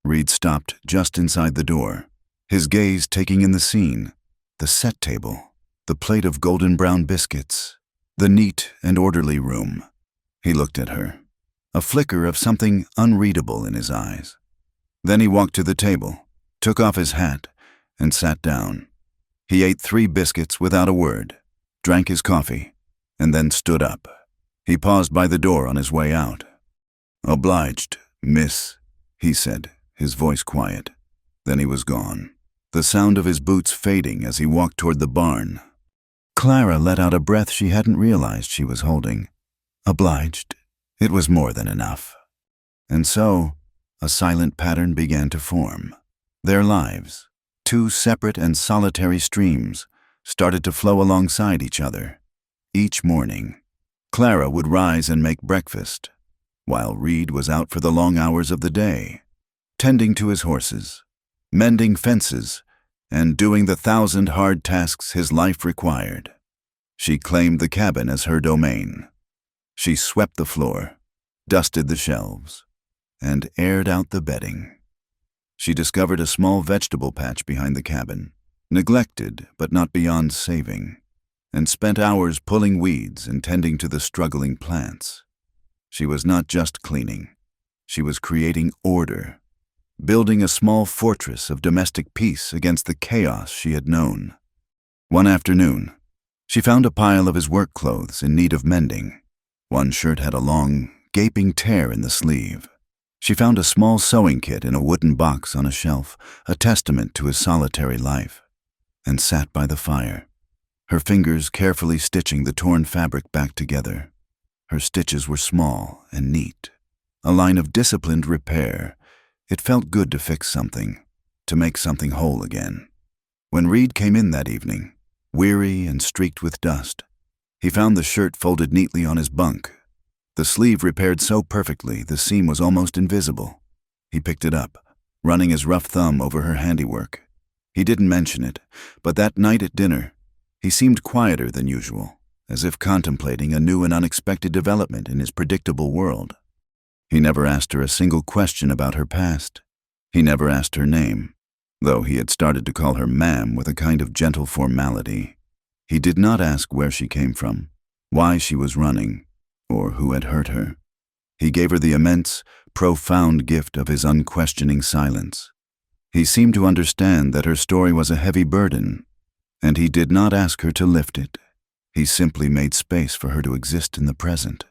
Reed stopped just inside the door, his gaze taking in the scene, the set table, the plate of golden brown biscuits, the neat and orderly room. He looked at her, a flicker of something unreadable in his eyes. Then he walked to the table, took off his hat, and sat down. He ate 3 biscuits without a word, drank his coffee, and then stood up. He paused by the door on his way out. "Obliged, miss," he said, his voice quiet. Then he was gone, the sound of his boots fading as he walked toward the barn. Clara let out a breath she hadn't realized she was holding. Obliged. It was more than enough. And so, a silent pattern began to form. Their lives, 2 separate and solitary streams, started to flow alongside each other. Each morning, Clara would rise and make breakfast, while Reed was out for the long hours of the day, tending to his horses, mending fences, and doing the 1,000 hard tasks his life required. She claimed the cabin as her domain. She swept the floor, dusted the shelves, and aired out the bedding. She discovered a small vegetable patch behind the cabin, neglected but not beyond saving, and spent hours pulling weeds and tending to the struggling plants. She was not just cleaning. She was creating order, building a small fortress of domestic peace against the chaos she had known. One afternoon, she found a pile of his work clothes in need of mending. One shirt had a long, gaping tear in the sleeve. She found a small sewing kit in a wooden box on a shelf, a testament to his solitary life, and sat by the fire, her fingers carefully stitching the torn fabric back together. Her stitches were small and neat, a line of disciplined repair. It felt good to fix something, to make something whole again. When Reed came in that evening, weary and streaked with dust, he found the shirt folded neatly on his bunk. The sleeve repaired so perfectly the seam was almost invisible. He picked it up, running his rough thumb over her handiwork. He didn't mention it, but that night at dinner, he seemed quieter than usual, as if contemplating a new and unexpected development in his predictable world. He never asked her a single question about her past. He never asked her name, though he had started to call her ma'am with a kind of gentle formality. He did not ask where she came from, why she was running, or who had hurt her. He gave her the immense, profound gift of his unquestioning silence. He seemed to understand that her story was a heavy burden, and he did not ask her to lift it. He simply made space for her to exist in the present,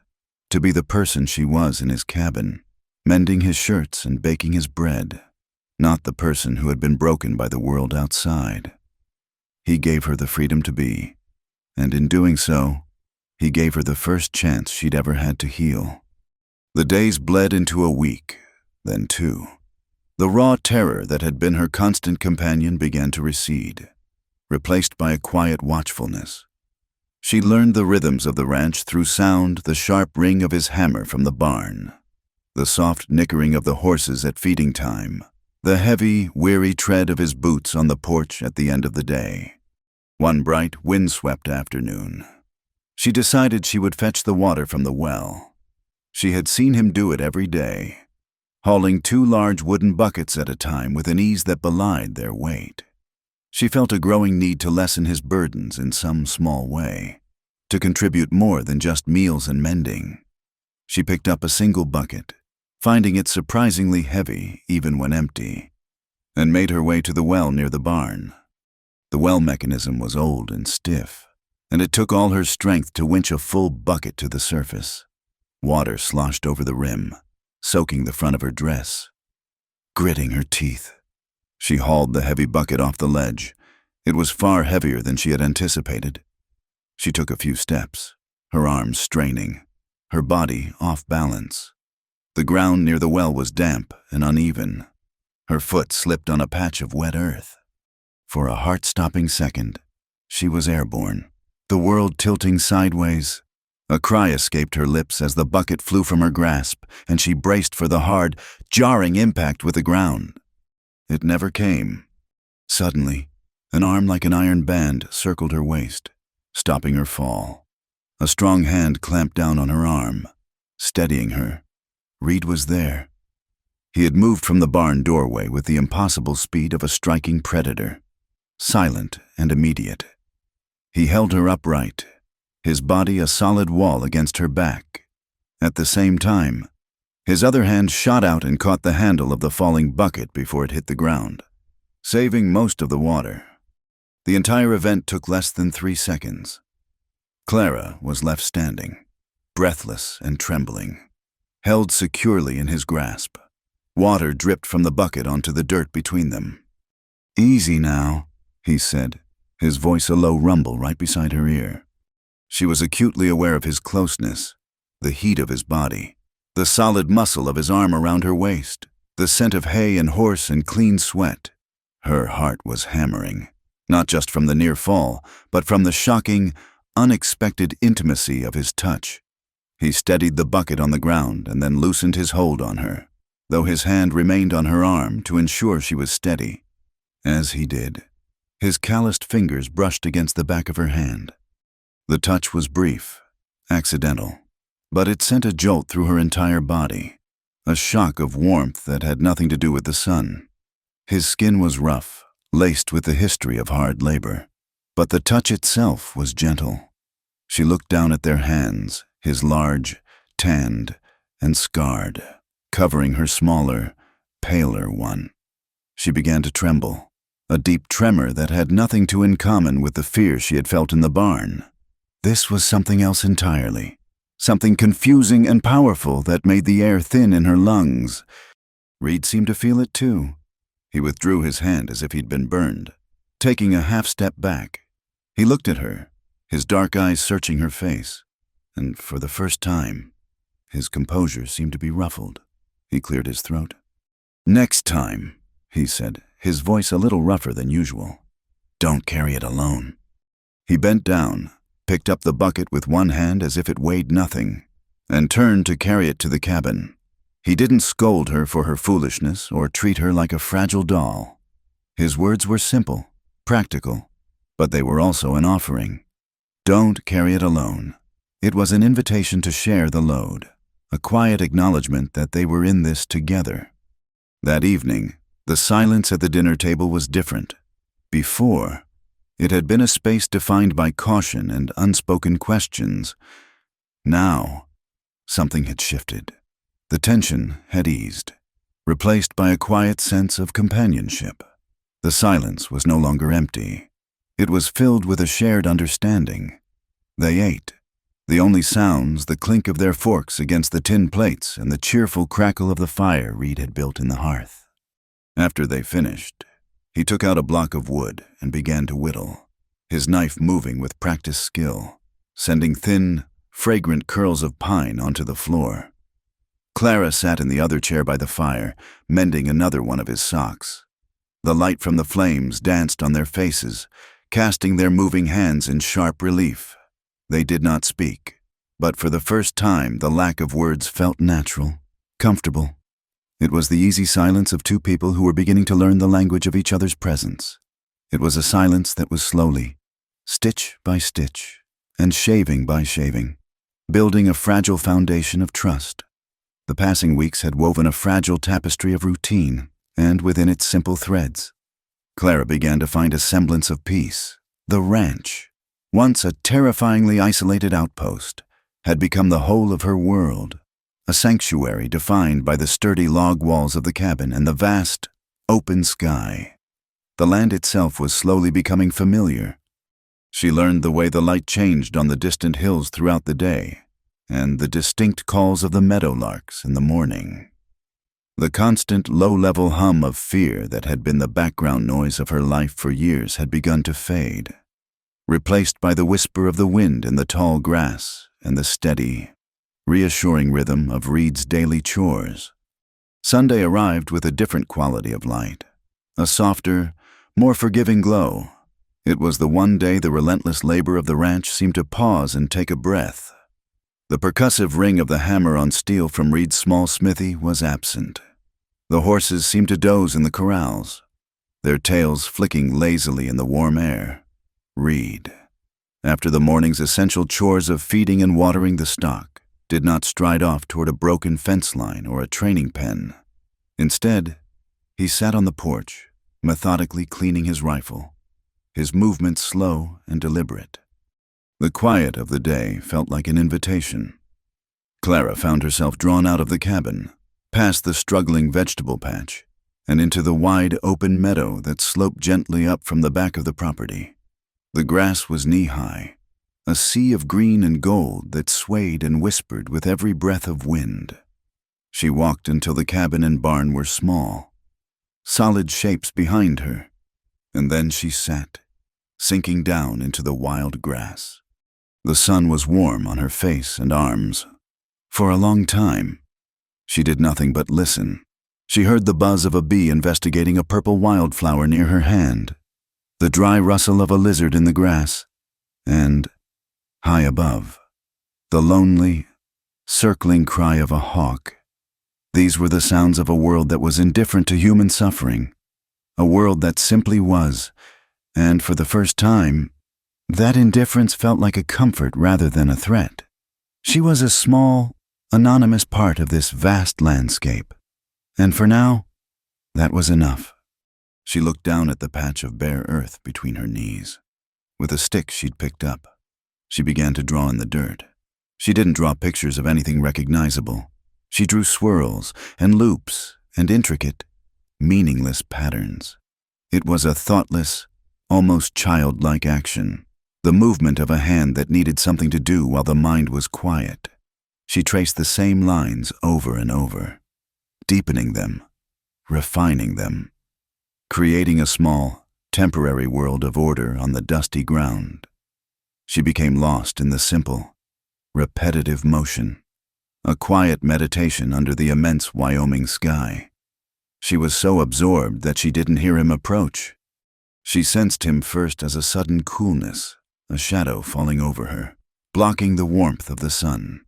to be the person she was in his cabin, mending his shirts and baking his bread, not the person who had been broken by the world outside. He gave her the freedom to be, and in doing so, he gave her the first chance she'd ever had to heal. The days bled into a week, then 2. The raw terror that had been her constant companion began to recede, replaced by a quiet watchfulness. She learned the rhythms of the ranch through sound, the sharp ring of his hammer from the barn, the soft nickering of the horses at feeding time, the heavy, weary tread of his boots on the porch at the end of the day. One bright, wind-swept afternoon, she decided she would fetch the water from the well. She had seen him do it every day, hauling 2 large wooden buckets at a time with an ease that belied their weight. She felt a growing need to lessen his burdens in some small way, to contribute more than just meals and mending. She picked up a single bucket, finding it surprisingly heavy even when empty, and made her way to the well near the barn. The well mechanism was old and stiff, and it took all her strength to winch a full bucket to the surface. Water sloshed over the rim, soaking the front of her dress. Gritting her teeth, she hauled the heavy bucket off the ledge. It was far heavier than she had anticipated. She took a few steps, her arms straining, her body off balance. The ground near the well was damp and uneven. Her foot slipped on a patch of wet earth. For a heart-stopping second, she was airborne, the world tilting sideways. A cry escaped her lips as the bucket flew from her grasp, and she braced for the hard, jarring impact with the ground. It never came. Suddenly, an arm like an iron band circled her waist, stopping her fall. A strong hand clamped down on her arm, steadying her. Reed was there. He had moved from the barn doorway with the impossible speed of a striking predator, silent and immediate. He held her upright, his body a solid wall against her back. At the same time, his other hand shot out and caught the handle of the falling bucket before it hit the ground, saving most of the water. The entire event took less than 3 seconds. Clara was left standing, breathless and trembling, held securely in his grasp. Water dripped from the bucket onto the dirt between them. "Easy now," he said, his voice a low rumble right beside her ear. She was acutely aware of his closeness, the heat of his body, the solid muscle of his arm around her waist, the scent of hay and horse and clean sweat. Her heart was hammering, not just from the near fall, but from the shocking, unexpected intimacy of his touch. He steadied the bucket on the ground and then loosened his hold on her, though his hand remained on her arm to ensure she was steady. As he did, his calloused fingers brushed against the back of her hand. The touch was brief, accidental, but it sent a jolt through her entire body, a shock of warmth that had nothing to do with the sun. His skin was rough, laced with the history of hard labor, but the touch itself was gentle. She looked down at their hands, his large, tanned, and scarred, covering her smaller, paler one. She began to tremble, a deep tremor that had nothing in common with the fear she had felt in the barn. This was something else entirely, something confusing and powerful that made the air thin in her lungs. Reed seemed to feel it too. He withdrew his hand as if he'd been burned, taking a half-step back. He looked at her, his dark eyes searching her face, and for the first time, his composure seemed to be ruffled. He cleared his throat. "Next time," he said, his voice a little rougher than usual, "don't carry it alone." He bent down, picked up the bucket with one hand as if it weighed nothing, and turned to carry it to the cabin. He didn't scold her for her foolishness or treat her like a fragile doll. His words were simple, practical, but they were also an offering. Don't carry it alone. It was an invitation to share the load, a quiet acknowledgement that they were in this together. That evening, the silence at the dinner table was different. Before, it had been a space defined by caution and unspoken questions. Now, something had shifted. The tension had eased, replaced by a quiet sense of companionship. The silence was no longer empty. It was filled with a shared understanding. They ate. The only sounds, the clink of their forks against the tin plates and the cheerful crackle of the fire Reed had built in the hearth. After they finished, he took out a block of wood and began to whittle, his knife moving with practiced skill, sending thin, fragrant curls of pine onto the floor. Clara sat in the other chair by the fire, mending another one of his socks. The light from the flames danced on their faces, casting their moving hands in sharp relief. They did not speak, but for the first time the lack of words felt natural, comfortable. It was the easy silence of two people who were beginning to learn the language of each other's presence. It was a silence that was slowly, stitch by stitch, and shaving by shaving, building a fragile foundation of trust. The passing weeks had woven a fragile tapestry of routine, and within its simple threads, Clara began to find a semblance of peace. The ranch, once a terrifyingly isolated outpost, had become the whole of her world, a sanctuary defined by the sturdy log walls of the cabin and the vast, open sky. The land itself was slowly becoming familiar. She learned the way the light changed on the distant hills throughout the day, and the distinct calls of the meadowlarks in the morning. The constant low-level hum of fear that had been the background noise of her life for years had begun to fade, replaced by the whisper of the wind in the tall grass and the steady, reassuring rhythm of Reed's daily chores. Sunday arrived with a different quality of light, a softer, more forgiving glow. It was the one day the relentless labor of the ranch seemed to pause and take a breath. The percussive ring of the hammer on steel from Reed's small smithy was absent. The horses seemed to doze in the corrals, their tails flicking lazily in the warm air. Reed, after the morning's essential chores of feeding and watering the stock, did not stride off toward a broken fence line or a training pen. Instead, he sat on the porch, methodically cleaning his rifle, his movements slow and deliberate. The quiet of the day felt like an invitation. Clara found herself drawn out of the cabin, past the struggling vegetable patch, and into the wide open meadow that sloped gently up from the back of the property. The grass was knee-high, a sea of green and gold that swayed and whispered with every breath of wind. She walked until the cabin and barn were small, solid shapes behind her, and then she sat, sinking down into the wild grass. The sun was warm on her face and arms. For a long time, she did nothing but listen. She heard the buzz of a bee investigating a purple wildflower near her hand, the dry rustle of a lizard in the grass, and, high above, the lonely, circling cry of a hawk. These were the sounds of a world that was indifferent to human suffering, a world that simply was, and for the first time, that indifference felt like a comfort rather than a threat. She was a small, anonymous part of this vast landscape, and for now, that was enough. She looked down at the patch of bare earth between her knees. With a stick she'd picked up, she began to draw in the dirt. She didn't draw pictures of anything recognizable. She drew swirls and loops and intricate, meaningless patterns. It was a thoughtless, almost childlike action, the movement of a hand that needed something to do while the mind was quiet. She traced the same lines over and over, deepening them, refining them, creating a small, temporary world of order on the dusty ground. She became lost in the simple, repetitive motion, a quiet meditation under the immense Wyoming sky. She was so absorbed that she didn't hear him approach. She sensed him first as a sudden coolness, a shadow falling over her, blocking the warmth of the sun.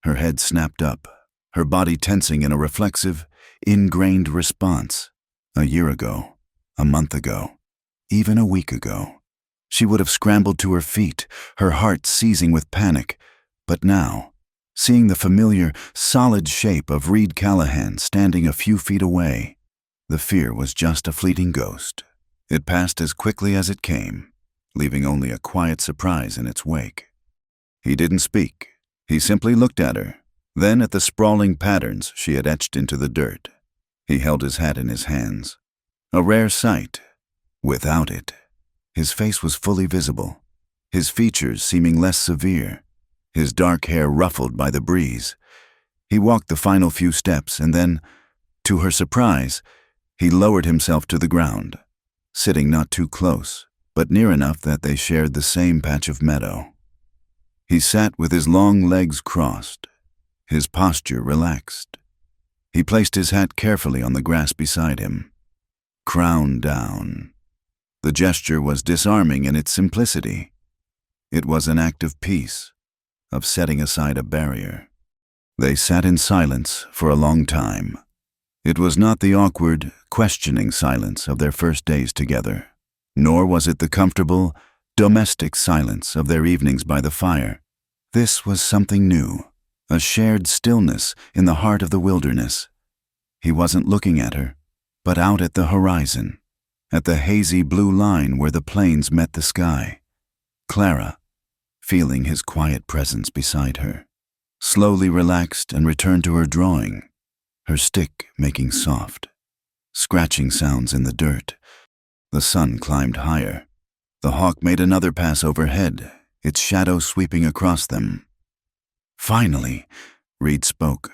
Her head snapped up, her body tensing in a reflexive, ingrained response. A year ago, a month ago, even a week ago, she would have scrambled to her feet, her heart seizing with panic. But now, seeing the familiar, solid shape of Reed Callahan standing a few feet away, the fear was just a fleeting ghost. It passed as quickly as it came, leaving only a quiet surprise in its wake. He didn't speak. He simply looked at her, then at the sprawling patterns she had etched into the dirt. He held his hat in his hands. A rare sight. Without it, his face was fully visible, his features seeming less severe, his dark hair ruffled by the breeze. He walked the final few steps and then, to her surprise, he lowered himself to the ground, sitting not too close, but near enough that they shared the same patch of meadow. He sat with his long legs crossed, his posture relaxed. He placed his hat carefully on the grass beside him, crown down. The gesture was disarming in its simplicity. It was an act of peace, of setting aside a barrier. They sat in silence for a long time. It was not the awkward, questioning silence of their first days together, nor was it the comfortable, domestic silence of their evenings by the fire. This was something new, a shared stillness in the heart of the wilderness. He wasn't looking at her, but out at the horizon, at the hazy blue line where the plains met the sky. Clara, feeling his quiet presence beside her, slowly relaxed and returned to her drawing, her stick making soft, scratching sounds in the dirt. The sun climbed higher. The hawk made another pass overhead, its shadow sweeping across them. Finally, Reed spoke,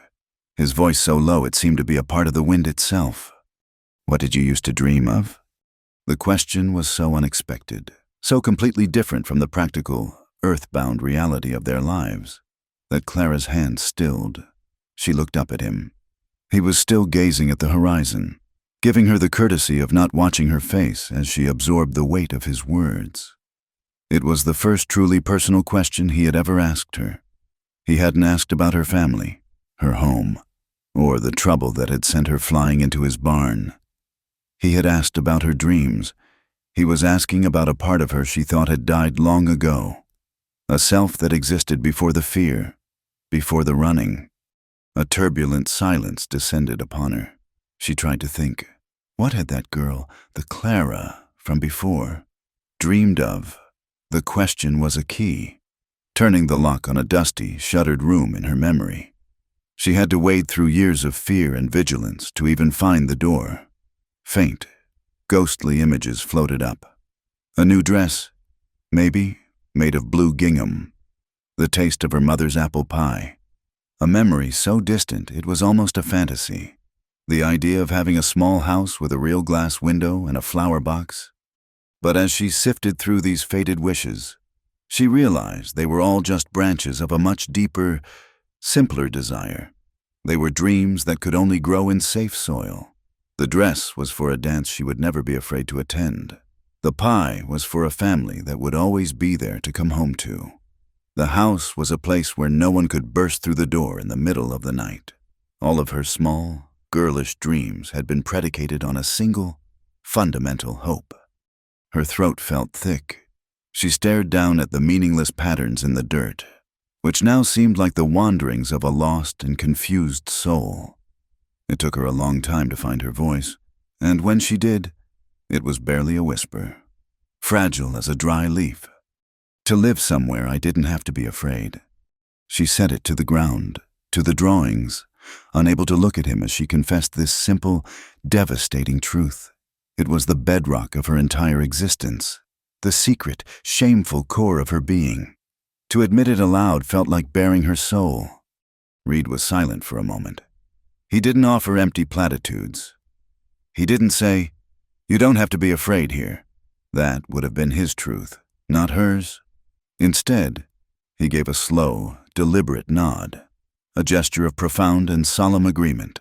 his voice so low it seemed to be a part of the wind itself. "What did you used to dream of?" The question was so unexpected, so completely different from the practical, earthbound reality of their lives. that Clara's hand stilled. She looked up at him. He was still gazing at the horizon, giving her the courtesy of not watching her face as she absorbed the weight of his words. It was the first truly personal question he had ever asked her. He hadn't asked about her family, her home, or the trouble that had sent her flying into his barn. He had asked about her dreams. He was asking about a part of her she thought had died long ago, a self that existed before the fear, before the running. A turbulent silence descended upon her. She tried to think. What had that girl, the Clara from before, dreamed of? The question was a key, turning the lock on a dusty, shuttered room in her memory. She had to wade through years of fear and vigilance to even find the door. Faint, ghostly images floated up. A new dress, maybe, made of blue gingham. The taste of her mother's apple pie. A memory so distant it was almost a fantasy. The idea of having a small house with a real glass window and a flower box. But as she sifted through these faded wishes, she realized they were all just branches of a much deeper, simpler desire. They were dreams that could only grow in safe soil. The dress was for a dance she would never be afraid to attend. The pie was for a family that would always be there to come home to. The house was a place where no one could burst through the door in the middle of the night. All of her small, girlish dreams had been predicated on a single, fundamental hope. Her throat felt thick. She stared down at the meaningless patterns in the dirt, which now seemed like the wanderings of a lost and confused soul. It took her a long time to find her voice, and when she did, it was barely a whisper, fragile as a dry leaf. To live somewhere I didn't have to be afraid. She set it to the ground, to the drawings, unable to look at him as she confessed this simple, devastating truth. It was the bedrock of her entire existence, the secret, shameful core of her being. To admit it aloud felt like baring her soul. Reed was silent for a moment. He didn't offer empty platitudes. He didn't say, "You don't have to be afraid here." That would have been his truth, not hers. Instead, he gave a slow, deliberate nod, a gesture of profound and solemn agreement.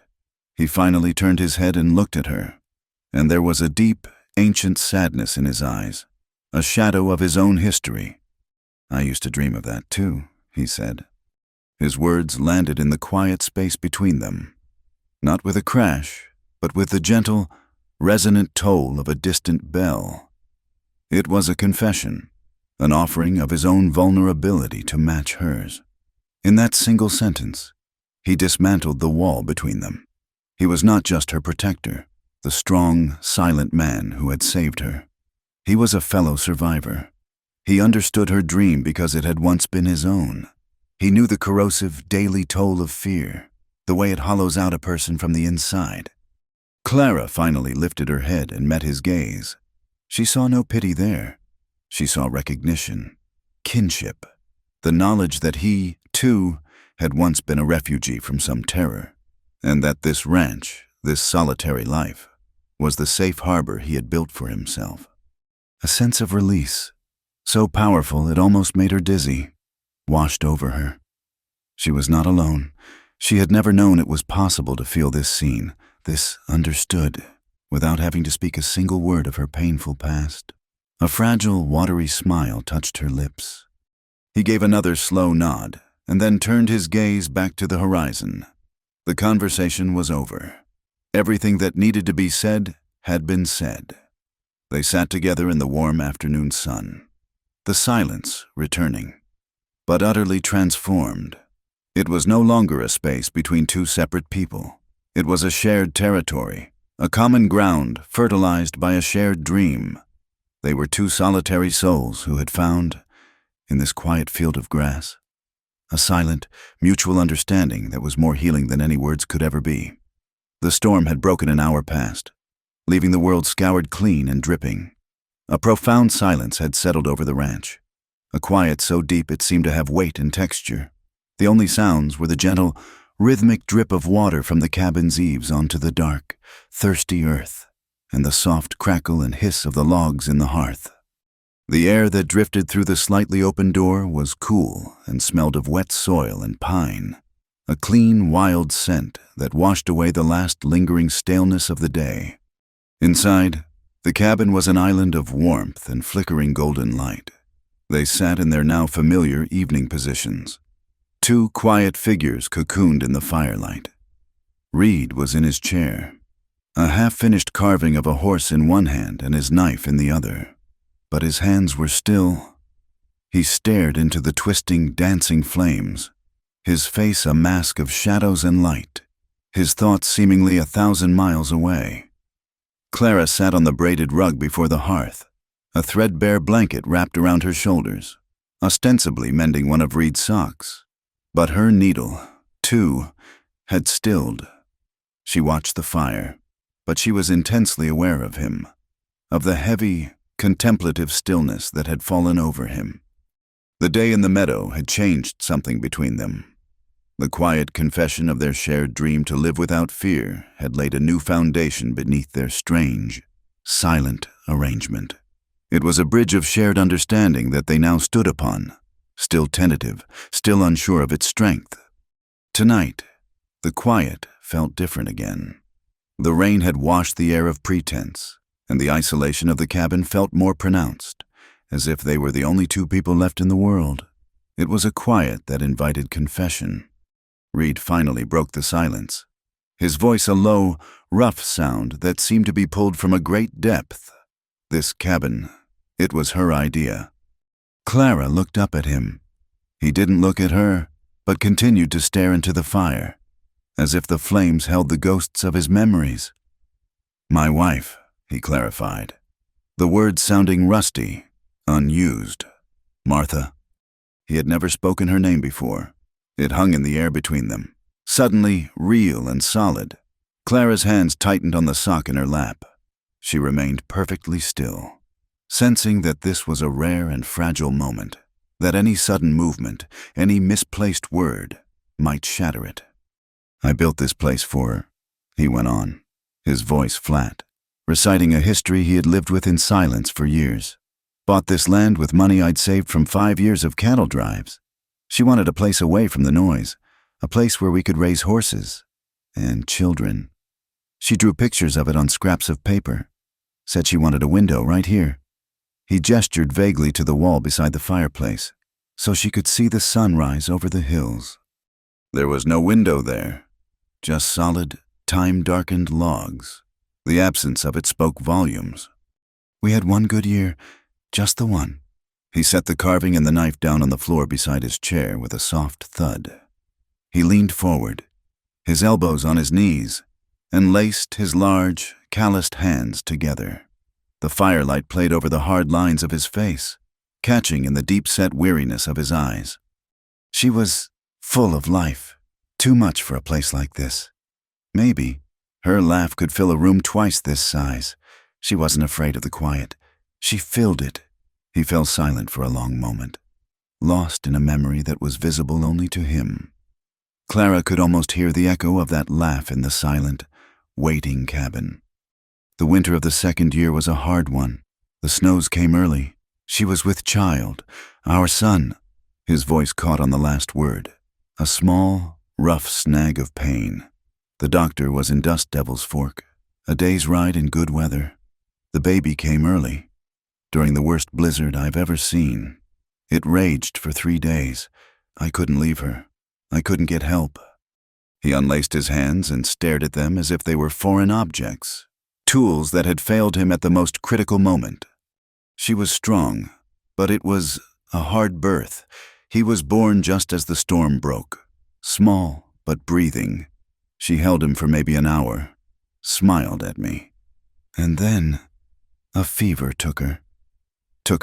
He finally turned his head and looked at her, and there was a deep, ancient sadness in his eyes, a shadow of his own history. "I used to dream of that too," he said. His words landed in the quiet space between them, not with a crash, but with the gentle, resonant toll of a distant bell. It was a confession, an offering of his own vulnerability to match hers. In that single sentence, he dismantled the wall between them. He was not just her protector, the strong, silent man who had saved her. He was a fellow survivor. He understood her dream because it had once been his own. He knew the corrosive, daily toll of fear, the way it hollows out a person from the inside. Clara finally lifted her head and met his gaze. She saw no pity there. She saw recognition, kinship, the knowledge that he, too, had once been a refugee from some terror, and that this ranch, this solitary life, was the safe harbor he had built for himself. A sense of release, so powerful it almost made her dizzy, washed over her. She was not alone. She had never known it was possible to feel this seen, this understood, without having to speak a single word of her painful past. A fragile, watery smile touched her lips. He gave another slow nod, and then turned his gaze back to the horizon. The conversation was over. Everything that needed to be said had been said. They sat together in the warm afternoon sun, the silence returning, but utterly transformed. It was no longer a space between two separate people. It was a shared territory, a common ground fertilized by a shared dream. They were two solitary souls who had found, in this quiet field of grass, a silent, mutual understanding that was more healing than any words could ever be. The storm had broken an hour past, leaving the world scoured clean and dripping. A profound silence had settled over the ranch, a quiet so deep it seemed to have weight and texture. The only sounds were the gentle, rhythmic drip of water from the cabin's eaves onto the dark, thirsty earth, and the soft crackle and hiss of the logs in the hearth. The air that drifted through the slightly open door was cool and smelled of wet soil and pine, a clean, wild scent that washed away the last lingering staleness of the day. Inside, the cabin was an island of warmth and flickering golden light. They sat in their now familiar evening positions. Two quiet figures cocooned in the firelight. Reed was in his chair, a half-finished carving of a horse in one hand and his knife in the other. But his hands were still. He stared into the twisting, dancing flames, his face a mask of shadows and light, his thoughts seemingly 1,000 miles away. Clara sat on the braided rug before the hearth, a threadbare blanket wrapped around her shoulders, ostensibly mending one of Reed's socks. But her needle, too, had stilled. She watched the fire, but she was intensely aware of him, of the heavy, contemplative stillness that had fallen over him. The day in the meadow had changed something between them. The quiet confession of their shared dream to live without fear had laid a new foundation beneath their strange, silent arrangement. It was a bridge of shared understanding that they now stood upon, still tentative, still unsure of its strength. Tonight, the quiet felt different again. The rain had washed the air of pretense, and the isolation of the cabin felt more pronounced, as if they were the only two people left in the world. It was a quiet that invited confession. Reed finally broke the silence, his voice a low, rough sound that seemed to be pulled from a great depth. This cabin, it was her idea. Clara looked up at him. He didn't look at her, but continued to stare into the fire, as if the flames held the ghosts of his memories. "My wife," he clarified, the words sounding rusty, unused. "Martha." He had never spoken her name before. It hung in the air between them, suddenly real and solid. Clara's hands tightened on the sock in her lap. She remained perfectly still, sensing that this was a rare and fragile moment, that any sudden movement, any misplaced word, might shatter it. "I built this place for her," he went on, his voice flat, reciting a history he had lived with in silence for years. "Bought this land with money I'd saved from 5 years of cattle drives. She wanted a place away from the noise, a place where we could raise horses and children. She drew pictures of it on scraps of paper, said she wanted a window right here." He gestured vaguely to the wall beside the fireplace, so she could see the sunrise over the hills. There was no window there, just solid, time-darkened logs. The absence of it spoke volumes. "We had one good year, just the one." He set the carving and the knife down on the floor beside his chair with a soft thud. He leaned forward, his elbows on his knees, and laced his large, calloused hands together. The firelight played over the hard lines of his face, catching in the deep-set weariness of his eyes. She was full of life, too much for a place like this. Maybe her laugh could fill a room twice this size. She wasn't afraid of the quiet. She filled it. He fell silent for a long moment, lost in a memory that was visible only to him. Clara could almost hear the echo of that laugh in the silent, waiting cabin. The winter of the second year was a hard one. The snows came early. She was with child, our son. His voice caught on the last word, a small, rough snag of pain. The doctor was in Dust Devil's Fork, a day's ride in good weather. The baby came early, during the worst blizzard I've ever seen. It raged for 3 days. I couldn't leave her. I couldn't get help. He unlaced his hands and stared at them as if they were foreign objects, tools that had failed him at the most critical moment. She was strong, but it was a hard birth. He was born just as the storm broke, small but breathing. She held him for maybe an hour, smiled at me. And then a fever took her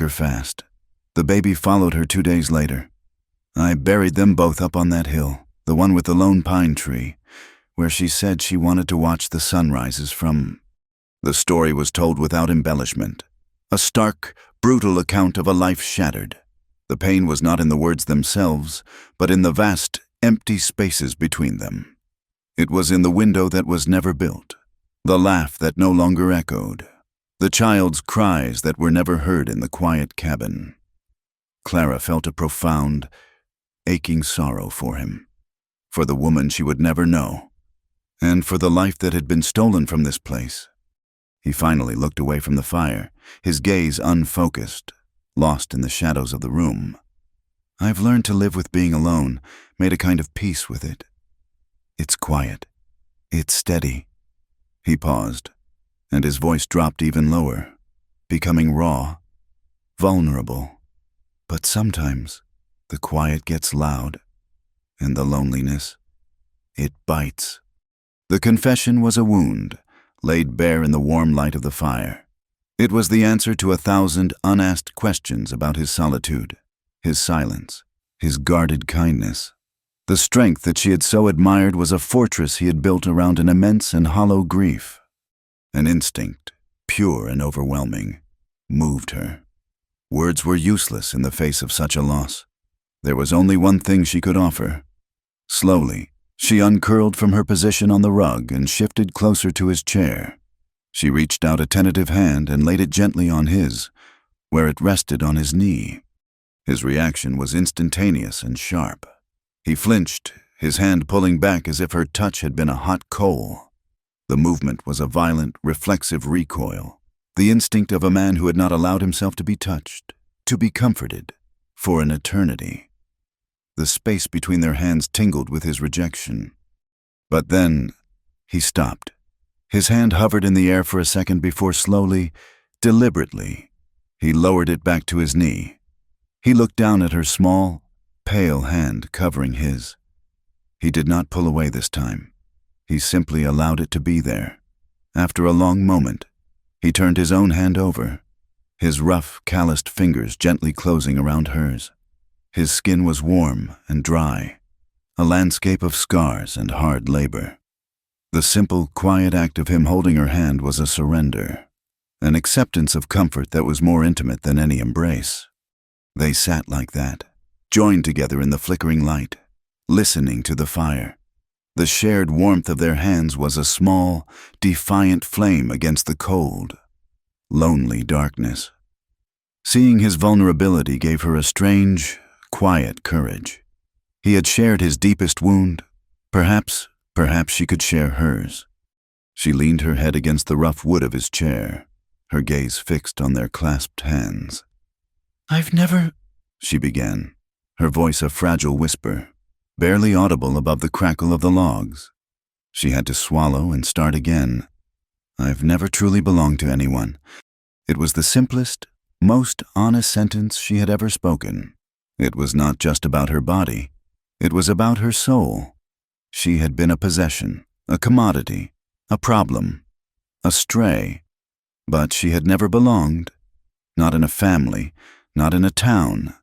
fast. The baby followed her 2 days later. I buried them both up on that hill, the one with the lone pine tree, where she said she wanted to watch the sunrises from. The story was told without embellishment, a stark, brutal account of a life shattered. The pain was not in the words themselves, but in the vast, empty spaces between them. It was in the window that was never built, the laugh that no longer echoed, the child's cries that were never heard in the quiet cabin. Clara felt a profound, aching sorrow for him, for the woman she would never know, and for the life that had been stolen from this place. He finally looked away from the fire, his gaze unfocused, lost in the shadows of the room. I've learned to live with being alone, made a kind of peace with it. It's quiet. It's steady. He paused, and his voice dropped even lower, becoming raw, vulnerable. But sometimes the quiet gets loud, and the loneliness, it bites. The confession was a wound, laid bare in the warm light of the fire. It was the answer to 1,000 unasked questions about his solitude, his silence, his guarded kindness. The strength that she had so admired was a fortress he had built around an immense and hollow grief. An instinct, pure and overwhelming, moved her. Words were useless in the face of such a loss. There was only one thing she could offer. Slowly, she uncurled from her position on the rug and shifted closer to his chair. She reached out a tentative hand and laid it gently on his, where it rested on his knee. His reaction was instantaneous and sharp. He flinched, his hand pulling back as if her touch had been a hot coal. The movement was a violent, reflexive recoil, the instinct of a man who had not allowed himself to be touched, to be comforted, for an eternity. The space between their hands tingled with his rejection. But then, he stopped. His hand hovered in the air for a second before slowly, deliberately, he lowered it back to his knee. He looked down at her small, pale hand covering his. He did not pull away this time. He simply allowed it to be there. After a long moment, he turned his own hand over, his rough, calloused fingers gently closing around hers. His skin was warm and dry, a landscape of scars and hard labor. The simple, quiet act of him holding her hand was a surrender, an acceptance of comfort that was more intimate than any embrace. They sat like that, joined together in the flickering light, listening to the fire. The shared warmth of their hands was a small, defiant flame against the cold, lonely darkness. Seeing his vulnerability gave her a strange, quiet courage. He had shared his deepest wound. Perhaps she could share hers. She leaned her head against the rough wood of his chair, her gaze fixed on their clasped hands. "I've never," she began, her voice a fragile whisper, barely audible above the crackle of the logs. She had to swallow and start again. "I've never truly belonged to anyone." It was the simplest, most honest sentence she had ever spoken. It was not just about her body. It was about her soul. She had been a possession, a commodity, a problem, a stray. But she had never belonged. Not in a family, not in a town,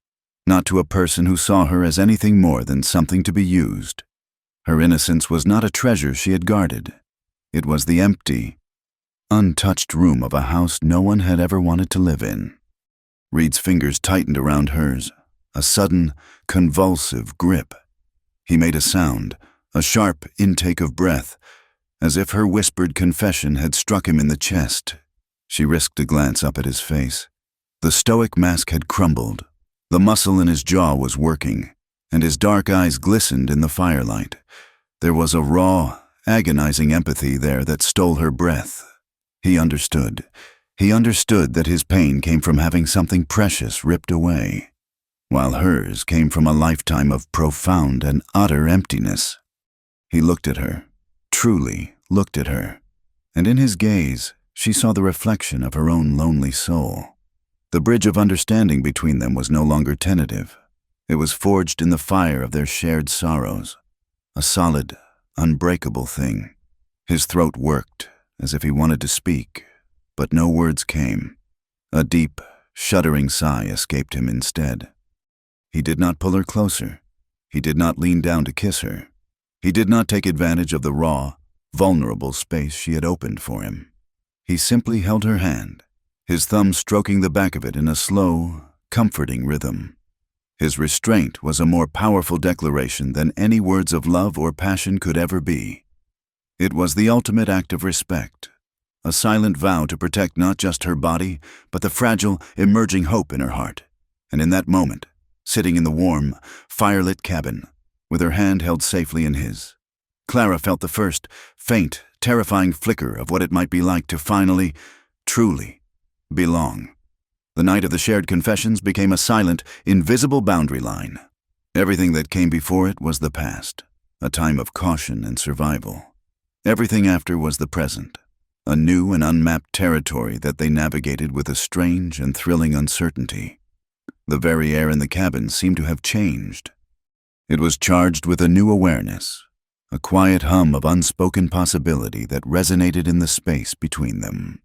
not to a person who saw her as anything more than something to be used. Her innocence was not a treasure she had guarded. It was the empty, untouched room of a house no one had ever wanted to live in. Reed's fingers tightened around hers, a sudden, convulsive grip. He made a sound, a sharp intake of breath, as if her whispered confession had struck him in the chest. She risked a glance up at his face. The stoic mask had crumbled. The muscle in his jaw was working, and his dark eyes glistened in the firelight. There was a raw, agonizing empathy there that stole her breath. He understood. He understood that his pain came from having something precious ripped away, while hers came from a lifetime of profound and utter emptiness. He looked at her, truly looked at her, and in his gaze she saw the reflection of her own lonely soul. The bridge of understanding between them was no longer tentative. It was forged in the fire of their shared sorrows, a solid, unbreakable thing. His throat worked, as if he wanted to speak, but no words came. A deep, shuddering sigh escaped him instead. He did not pull her closer. He did not lean down to kiss her. He did not take advantage of the raw, vulnerable space she had opened for him. He simply held her hand, his thumb stroking the back of it in a slow, comforting rhythm. His restraint was a more powerful declaration than any words of love or passion could ever be. It was the ultimate act of respect, a silent vow to protect not just her body, but the fragile, emerging hope in her heart. And in that moment, sitting in the warm, firelit cabin, with her hand held safely in his, Clara felt the first, faint, terrifying flicker of what it might be like to finally, truly, belong. The night of the shared confessions became a silent, invisible boundary line. Everything that came before it was the past, a time of caution and survival. Everything after was the present, a new and unmapped territory that they navigated with a strange and thrilling uncertainty. The very air in the cabin seemed to have changed. It was charged with a new awareness, a quiet hum of unspoken possibility that resonated in the space between them.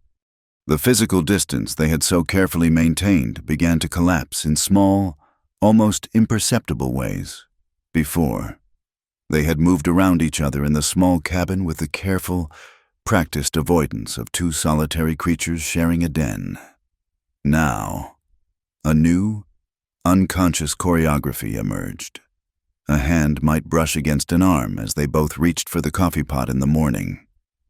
The physical distance they had so carefully maintained began to collapse in small, almost imperceptible ways. Before, they had moved around each other in the small cabin with the careful, practiced avoidance of two solitary creatures sharing a den. Now, a new, unconscious choreography emerged. A hand might brush against an arm as they both reached for the coffee pot in the morning.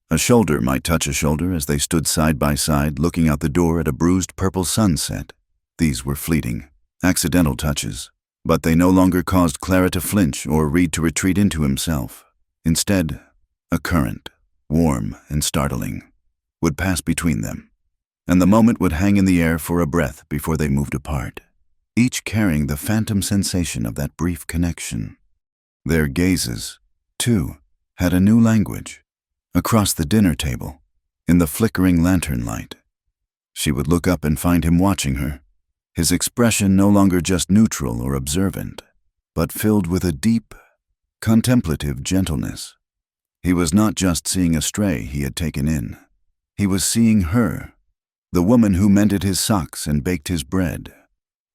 A shoulder might touch a shoulder as they stood side by side looking out the door at a bruised purple sunset. These were fleeting, accidental touches, but they no longer caused Clara to flinch or Reed to retreat into himself. Instead, a current, warm and startling, would pass between them, and the moment would hang in the air for a breath before they moved apart, each carrying the phantom sensation of that brief connection. Their gazes, too, had a new language. Across the dinner table, in the flickering lantern light, she would look up and find him watching her, his expression no longer just neutral or observant, but filled with a deep, contemplative gentleness. He was not just seeing a stray he had taken in. He was seeing her, the woman who mended his socks and baked his bread,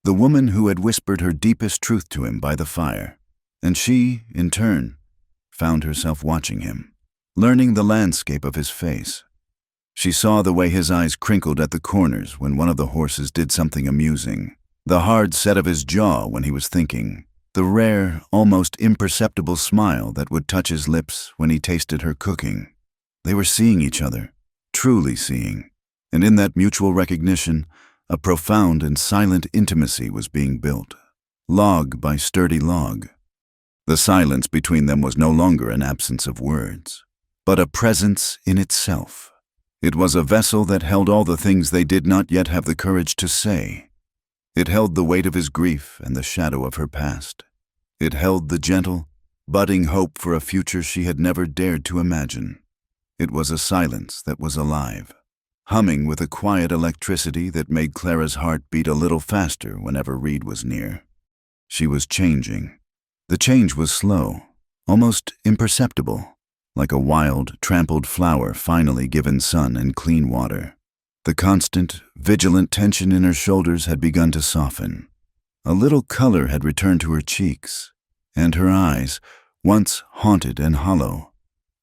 the woman who had whispered her deepest truth to him by the fire. And she, in turn, found herself watching him, learning the landscape of his face. She saw the way his eyes crinkled at the corners when one of the horses did something amusing, the hard set of his jaw when he was thinking, the rare, almost imperceptible smile that would touch his lips when he tasted her cooking. They were seeing each other, truly seeing, and in that mutual recognition, a profound and silent intimacy was being built, log by sturdy log. The silence between them was no longer an absence of words, but a presence in itself. It was a vessel that held all the things they did not yet have the courage to say. It held the weight of his grief and the shadow of her past. It held the gentle, budding hope for a future she had never dared to imagine. It was a silence that was alive, humming with a quiet electricity that made Clara's heart beat a little faster whenever Reed was near. She was changing. The change was slow, almost imperceptible, like a wild, trampled flower finally given sun and clean water. The constant, vigilant tension in her shoulders had begun to soften. A little color had returned to her cheeks, and her eyes, once haunted and hollow,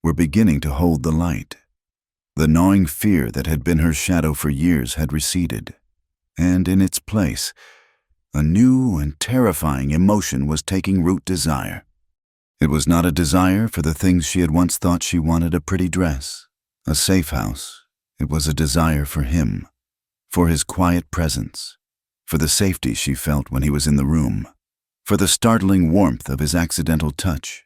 were beginning to hold the light. The gnawing fear that had been her shadow for years had receded, and in its place, a new and terrifying emotion was taking root: desire. It was not a desire for the things she had once thought she wanted: a pretty dress, a safe house. It was a desire for him, for his quiet presence, for the safety she felt when he was in the room, for the startling warmth of his accidental touch.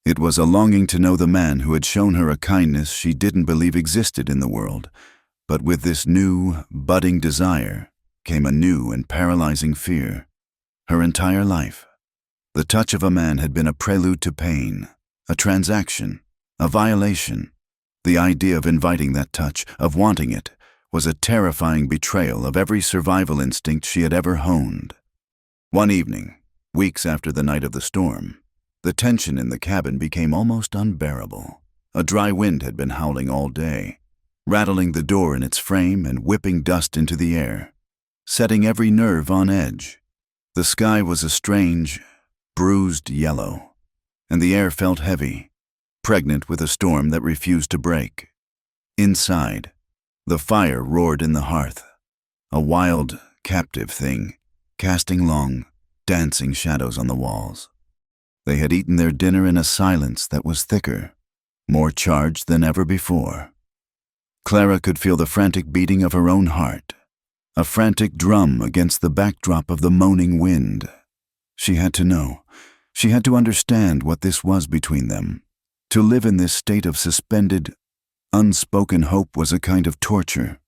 It was a longing to know the man who had shown her a kindness she didn't believe existed in the world. But with this new, budding desire came a new and paralyzing fear. Her entire life, the touch of a man had been a prelude to pain, a transaction, a violation. The idea of inviting that touch, of wanting it, was a terrifying betrayal of every survival instinct she had ever honed. One evening, weeks after the night of the storm, the tension in the cabin became almost unbearable. A dry wind had been howling all day, rattling the door in its frame and whipping dust into the air, setting every nerve on edge. The sky was a strange, bruised yellow, and the air felt heavy, pregnant with a storm that refused to break. Inside, the fire roared in the hearth, a wild, captive thing, casting long, dancing shadows on the walls. They had eaten their dinner in a silence that was thicker, more charged than ever before. Clara could feel the frantic beating of her own heart, a frantic drum against the backdrop of the moaning wind. She had to know. She had to understand what this was between them. To live in this state of suspended, unspoken hope was a kind of torture,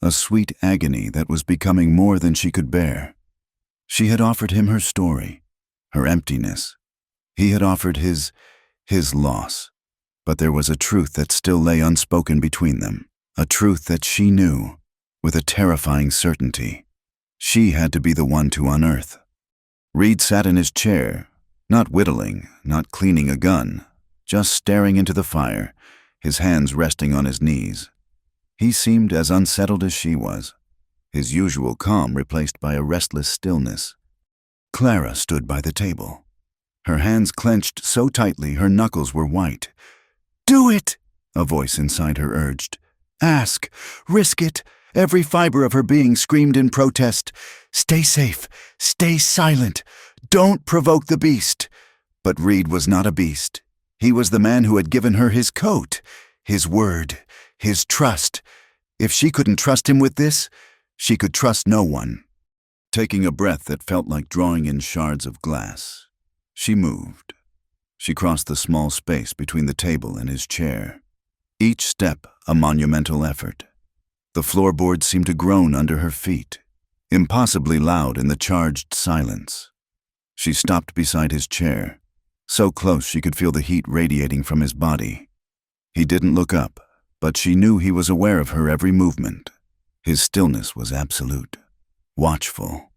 a sweet agony that was becoming more than she could bear. She had offered him her story, her emptiness. He had offered his loss. But there was a truth that still lay unspoken between them, a truth that she knew, with a terrifying certainty. She had to be the one to unearth. Reed sat in his chair, not whittling, not cleaning a gun, just staring into the fire, his hands resting on his knees. He seemed as unsettled as she was, his usual calm replaced by a restless stillness. Clara stood by the table. Her hands clenched so tightly her knuckles were white. "Do it!" a voice inside her urged. "Ask! Risk it!" Every fiber of her being screamed in protest. "Stay safe! Stay silent! Don't provoke the beast!" But Reed was not a beast. He was the man who had given her his coat, his word, his trust. If she couldn't trust him with this, she could trust no one. Taking a breath that felt like drawing in shards of glass, she moved. She crossed the small space between the table and his chair. Each step a monumental effort. The floorboards seemed to groan under her feet, impossibly loud in the charged silence. She stopped beside his chair, so close she could feel the heat radiating from his body. He didn't look up, but she knew he was aware of her every movement. His stillness was absolute, watchful.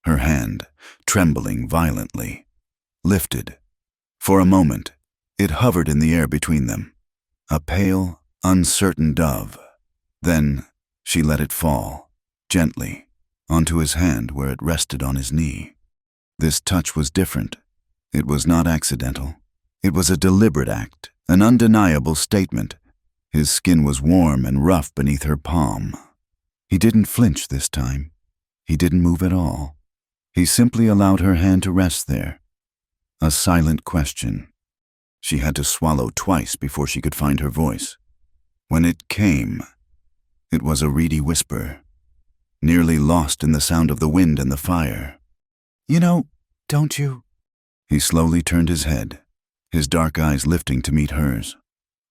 Her hand, trembling violently, lifted. For a moment, it hovered in the air between them, a pale, uncertain dove. Then she let it fall, gently, onto his hand where it rested on his knee. This touch was different. It was not accidental. It was a deliberate act, an undeniable statement. His skin was warm and rough beneath her palm. He didn't flinch this time. He didn't move at all. He simply allowed her hand to rest there. A silent question. She had to swallow twice before she could find her voice. When it came, it was a reedy whisper, nearly lost in the sound of the wind and the fire. "You know, don't you?" He slowly turned his head, his dark eyes lifting to meet hers.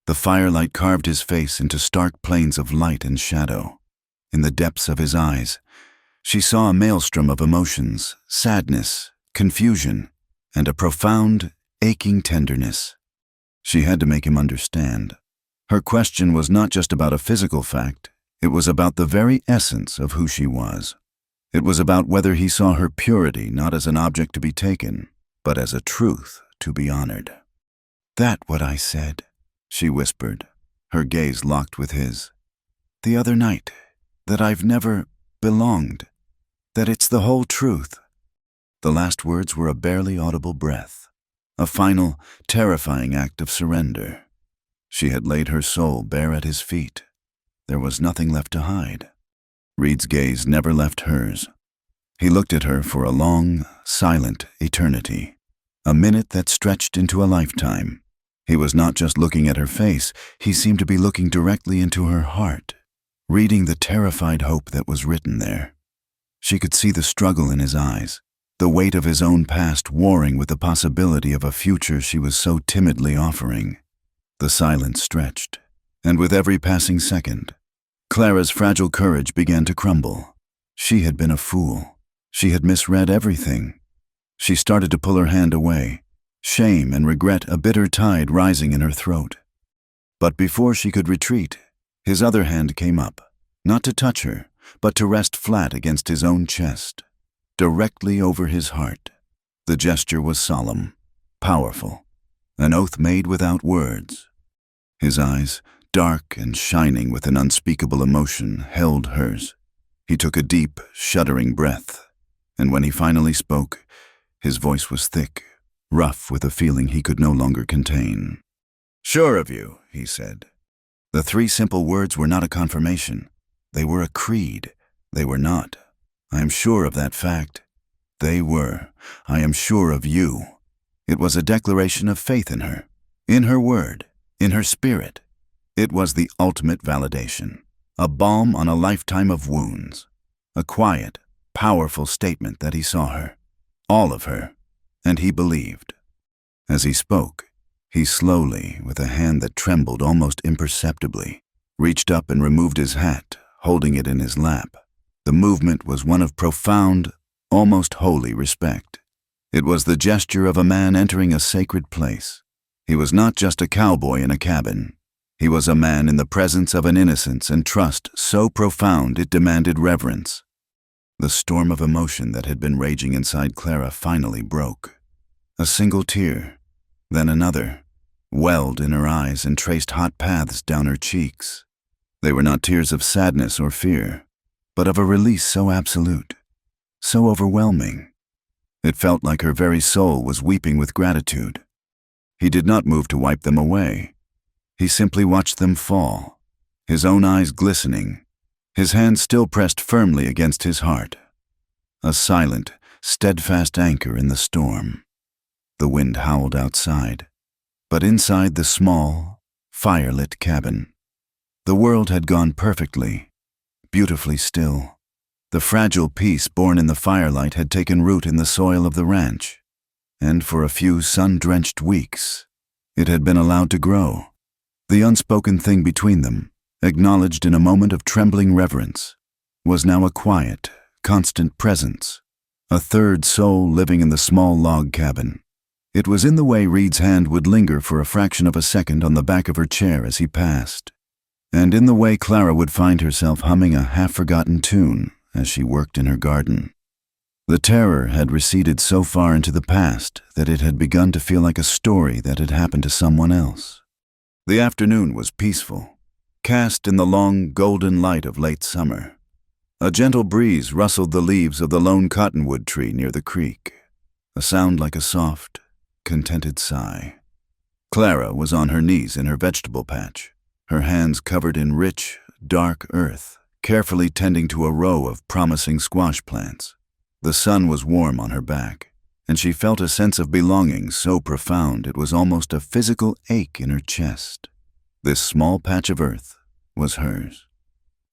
The firelight carved his face into stark planes of light and shadow. In the depths of his eyes, she saw a maelstrom of emotions, sadness, confusion, and a profound, aching tenderness. She had to make him understand. Her question was not just about a physical fact. It was about the very essence of who she was. It was about whether he saw her purity not as an object to be taken, but as a truth to be honored. "That what I said," she whispered, her gaze locked with his. "The other night, that I've never belonged, that it's the whole truth." The last words were a barely audible breath, a final, terrifying act of surrender. She had laid her soul bare at his feet. There was nothing left to hide. Reed's gaze never left hers. He looked at her for a long, silent eternity, a minute that stretched into a lifetime. He was not just looking at her face, he seemed to be looking directly into her heart, reading the terrified hope that was written there. She could see the struggle in his eyes, the weight of his own past warring with the possibility of a future she was so timidly offering. The silence stretched, and with every passing second, Clara's fragile courage began to crumble. She had been a fool. She had misread everything. She started to pull her hand away, shame and regret a bitter tide rising in her throat. But before she could retreat, his other hand came up, not to touch her, but to rest flat against his own chest, directly over his heart. The gesture was solemn, powerful, an oath made without words. His eyes, dark and shining with an unspeakable emotion, held hers. He took a deep, shuddering breath, and when he finally spoke, his voice was thick, rough with a feeling he could no longer contain. "Sure of you," he said. The three simple words were not a confirmation. They were a creed. They were not. "I am sure of that fact." They were. "I am sure of you." It was a declaration of faith in her word, in her spirit. It was the ultimate validation. a balm on a lifetime of wounds, a quiet, powerful statement that he saw her, all of her, and he believed. As he spoke, he slowly, with a hand that trembled almost imperceptibly, reached up and removed his hat, holding it in his lap. The movement was one of profound, almost holy respect. It was the gesture of a man entering a sacred place. He was not just a cowboy in a cabin. He was a man in the presence of an innocence and trust so profound it demanded reverence. The storm of emotion that had been raging inside Clara finally broke. A single tear, then another, welled in her eyes and traced hot paths down her cheeks. They were not tears of sadness or fear, but of a release so absolute, so overwhelming. It felt like her very soul was weeping with gratitude. He did not move to wipe them away. He simply watched them fall, his own eyes glistening, his hand still pressed firmly against his heart. A silent, steadfast anchor in the storm. The wind howled outside, but inside the small, firelit cabin, the world had gone perfectly, beautifully still. The fragile peace born in the firelight had taken root in the soil of the ranch, and for a few sun-drenched weeks, it had been allowed to grow. The unspoken thing between them, acknowledged in a moment of trembling reverence, was now a quiet, constant presence, a third soul living in the small log cabin. It was in the way Reed's hand would linger for a fraction of a second on the back of her chair as he passed, and in the way Clara would find herself humming a half-forgotten tune as she worked in her garden. The terror had receded so far into the past that it had begun to feel like a story that had happened to someone else. The afternoon was peaceful, cast in the long, golden light of late summer. A gentle breeze rustled the leaves of the lone cottonwood tree near the creek, a sound like a soft, contented sigh. Clara was on her knees in her vegetable patch, her hands covered in rich, dark earth, carefully tending to a row of promising squash plants. The sun was warm on her back, and she felt a sense of belonging so profound it was almost a physical ache in her chest. This small patch of earth was hers.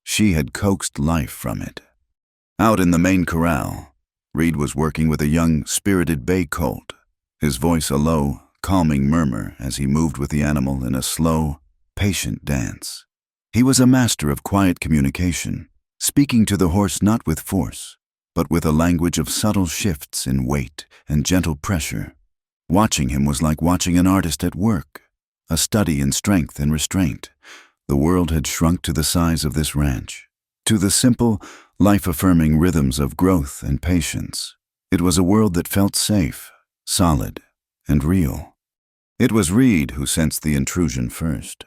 She had coaxed life from it. Out in the main corral, Reed was working with a young, spirited bay colt, his voice a low, calming murmur as he moved with the animal in a slow, patient dance. He was a master of quiet communication, speaking to the horse not with force, but with a language of subtle shifts in weight and gentle pressure. Watching him was like watching an artist at work, a study in strength and restraint. The world had shrunk to the size of this ranch, to the simple, life-affirming rhythms of growth and patience. It was a world that felt safe, solid, and real. It was Reed who sensed the intrusion first.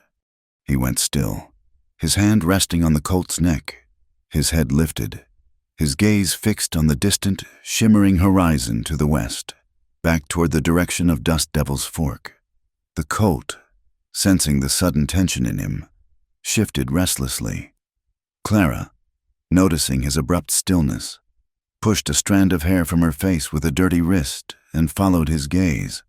He went still, his hand resting on the colt's neck, his head lifted, his gaze fixed on the distant, shimmering horizon to the west, back toward the direction of Dust Devil's Fork. The colt, sensing the sudden tension in him, shifted restlessly. Clara, noticing his abrupt stillness, pushed a strand of hair from her face with a dirty wrist and followed his gaze.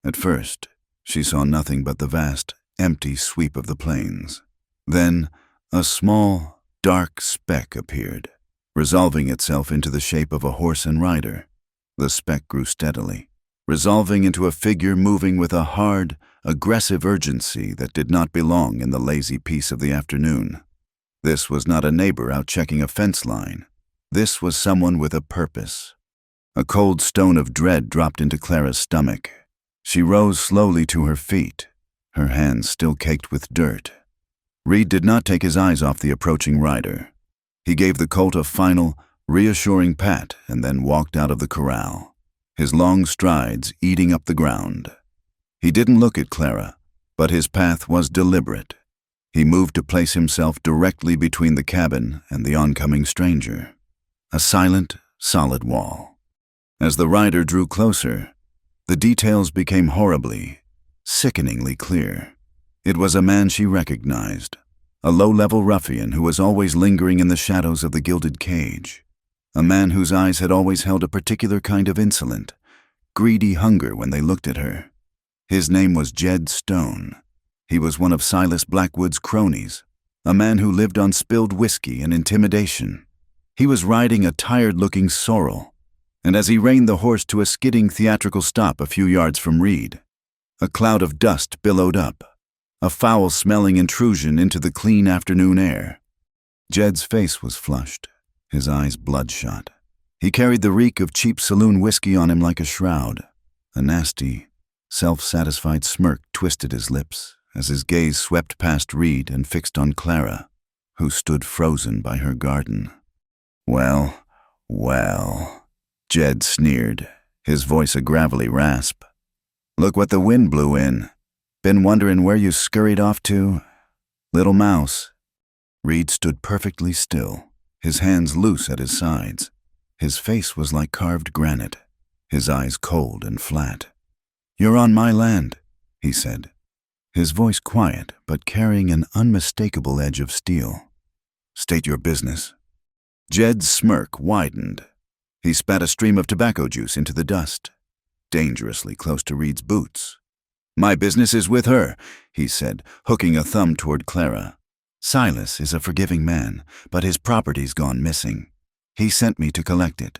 At first, she saw nothing but the vast, empty sweep of the plains. Then, a small, dark speck appeared, resolving itself into the shape of a horse and rider. The speck grew steadily, resolving into a figure moving with a hard, aggressive urgency that did not belong in the lazy peace of the afternoon. This was not a neighbor out checking a fence line. This was someone with a purpose. A cold stone of dread dropped into Clara's stomach. She rose slowly to her feet, her hands still caked with dirt. Reed did not take his eyes off the approaching rider. He gave the colt a final, reassuring pat and then walked out of the corral, his long strides eating up the ground. He didn't look at Clara, but his path was deliberate. He moved to place himself directly between the cabin and the oncoming stranger. A silent, solid wall. As the rider drew closer, the details became horribly, sickeningly clear. It was a man she recognized, a low-level ruffian who was always lingering in the shadows of the gilded cage, a man whose eyes had always held a particular kind of insolent, greedy hunger when they looked at her. His name was Jed Stone. He was one of Silas Blackwood's cronies, a man who lived on spilled whiskey and intimidation. He was riding a tired-looking sorrel, and as he reined the horse to a skidding theatrical stop a few yards from Reed, a cloud of dust billowed up, a foul-smelling intrusion into the clean afternoon air. Jed's face was flushed, his eyes bloodshot. He carried the reek of cheap saloon whiskey on him like a shroud. A nasty, self-satisfied smirk twisted his lips as his gaze swept past Reed and fixed on Clara, who stood frozen by her garden. "Well, well," Jed sneered, his voice a gravelly rasp. "Look what the wind blew in. Been wondering where you scurried off to? Little mouse." Reed stood perfectly still, his hands loose at his sides. His face was like carved granite, his eyes cold and flat. "You're on my land," he said, his voice quiet but carrying an unmistakable edge of steel. "State your business." Jed's smirk widened. He spat a stream of tobacco juice into the dust, dangerously close to Reed's boots. "My business is with her," he said, hooking a thumb toward Clara. "Silas is a forgiving man, but his property's gone missing. He sent me to collect it."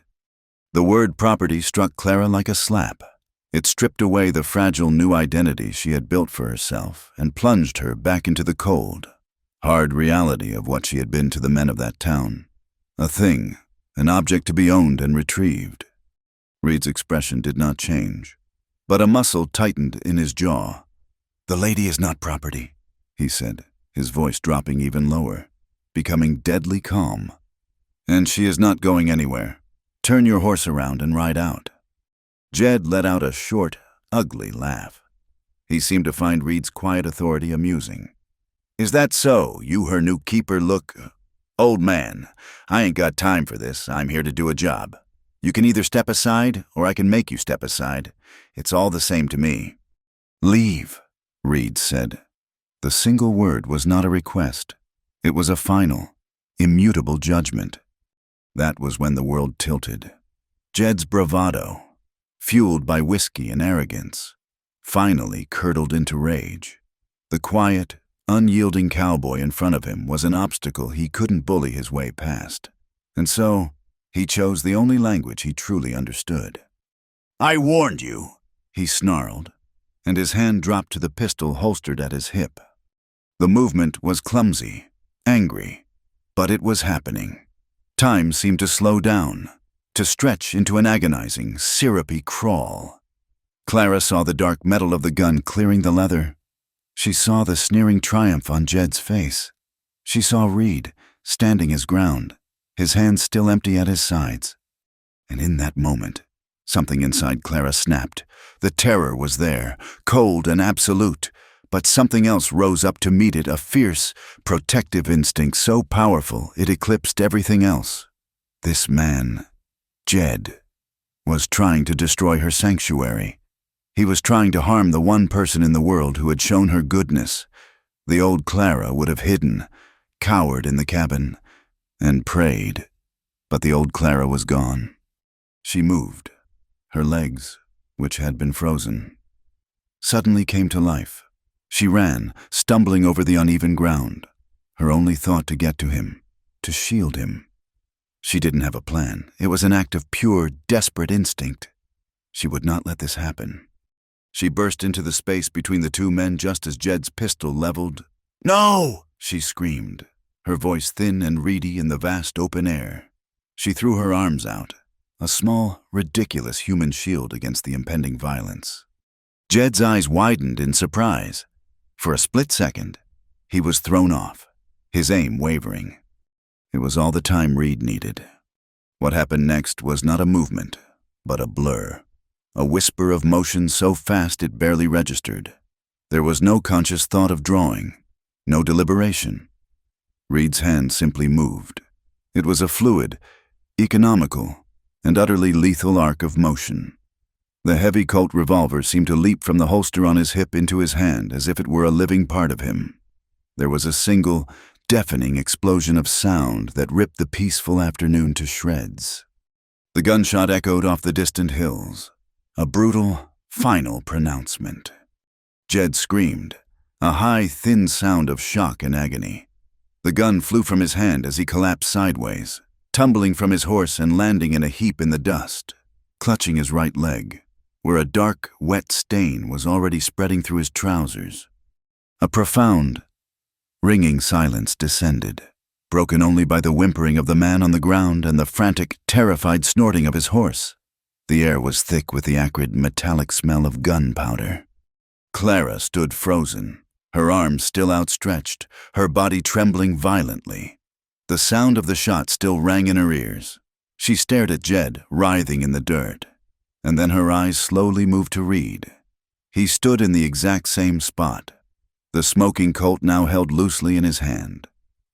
The word property struck Clara like a slap. It stripped away the fragile new identity she had built for herself and plunged her back into the cold, hard reality of what she had been to the men of that town. A thing, an object to be owned and retrieved. Reed's expression did not change, but a muscle tightened in his jaw. "The lady is not property," he said, his voice dropping even lower, becoming deadly calm. "And she is not going anywhere. Turn your horse around and ride out." Jed let out a short, ugly laugh. He seemed to find Reed's quiet authority amusing. "Is that so? You her new keeper look... Old man, I ain't got time for this. I'm here to do a job. You can either step aside, or I can make you step aside. It's all the same to me." "Leave," Reed said. The single word was not a request. It was a final, immutable judgment. That was when the world tilted. Jed's bravado, fueled by whiskey and arrogance, finally curdled into rage. The quiet, unyielding cowboy in front of him was an obstacle he couldn't bully his way past. And so, he chose the only language he truly understood. "I warned you," he snarled, and his hand dropped to the pistol holstered at his hip. The movement was clumsy, angry, but it was happening. Time seemed to slow down, to stretch into an agonizing, syrupy crawl. Clara saw the dark metal of the gun clearing the leather. She saw the sneering triumph on Jed's face. She saw Reed, standing his ground, his hands still empty at his sides. And in that moment, something inside Clara snapped. The terror was there, cold and absolute, but something else rose up to meet it, a fierce, protective instinct so powerful it eclipsed everything else. This man, Jed, was trying to destroy her sanctuary. He was trying to harm the one person in the world who had shown her goodness. The old Clara would have hidden, cowered in the cabin, and prayed. But the old Clara was gone. She moved. Her legs, which had been frozen, suddenly came to life. She ran, stumbling over the uneven ground, her only thought to get to him, to shield him. She didn't have a plan. It was an act of pure, desperate instinct. She would not let this happen. She burst into the space between the two men just as Jed's pistol leveled. "No!" she screamed, her voice thin and reedy in the vast open air. She threw her arms out, a small, ridiculous human shield against the impending violence. Jed's eyes widened in surprise. For a split second, he was thrown off, his aim wavering. It was all the time Reed needed. What happened next was not a movement, but a blur. A whisper of motion so fast it barely registered. There was no conscious thought of drawing, no deliberation. Reed's hand simply moved. It was a fluid, economical, and utterly lethal arc of motion. The heavy Colt revolver seemed to leap from the holster on his hip into his hand as if it were a living part of him. There was a single, deafening explosion of sound that ripped the peaceful afternoon to shreds. The gunshot echoed off the distant hills. A brutal, final pronouncement. Jed screamed, a high, thin sound of shock and agony. The gun flew from his hand as he collapsed sideways, tumbling from his horse and landing in a heap in the dust, clutching his right leg, where a dark, wet stain was already spreading through his trousers. A profound, ringing silence descended, broken only by the whimpering of the man on the ground and the frantic, terrified snorting of his horse. The air was thick with the acrid, metallic smell of gunpowder. Clara stood frozen, her arms still outstretched, her body trembling violently. The sound of the shot still rang in her ears. She stared at Jed, writhing in the dirt, and then her eyes slowly moved to Reed. He stood in the exact same spot, the smoking Colt now held loosely in his hand,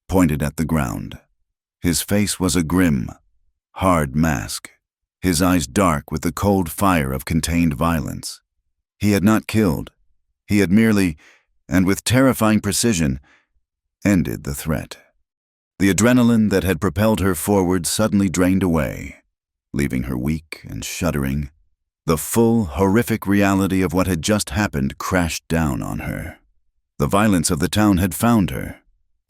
pointed at the ground. His face was a grim, hard mask, his eyes dark with the cold fire of contained violence. He had not killed. He had merely, and with terrifying precision, ended the threat. The adrenaline that had propelled her forward suddenly drained away, leaving her weak and shuddering. The full, horrific reality of what had just happened crashed down on her. The violence of the town had found her.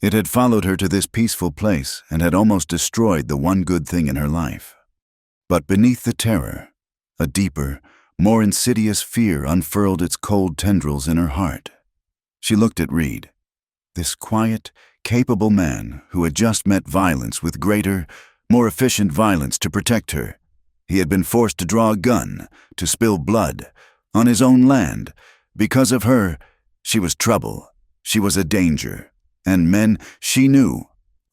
It had followed her to this peaceful place and had almost destroyed the one good thing in her life. But beneath the terror, a deeper, more insidious fear unfurled its cold tendrils in her heart. She looked at Reed, this quiet, capable man who had just met violence with greater, more efficient violence to protect her. He had been forced to draw a gun, to spill blood, on his own land. Because of her, she was trouble, she was a danger, and men, she knew,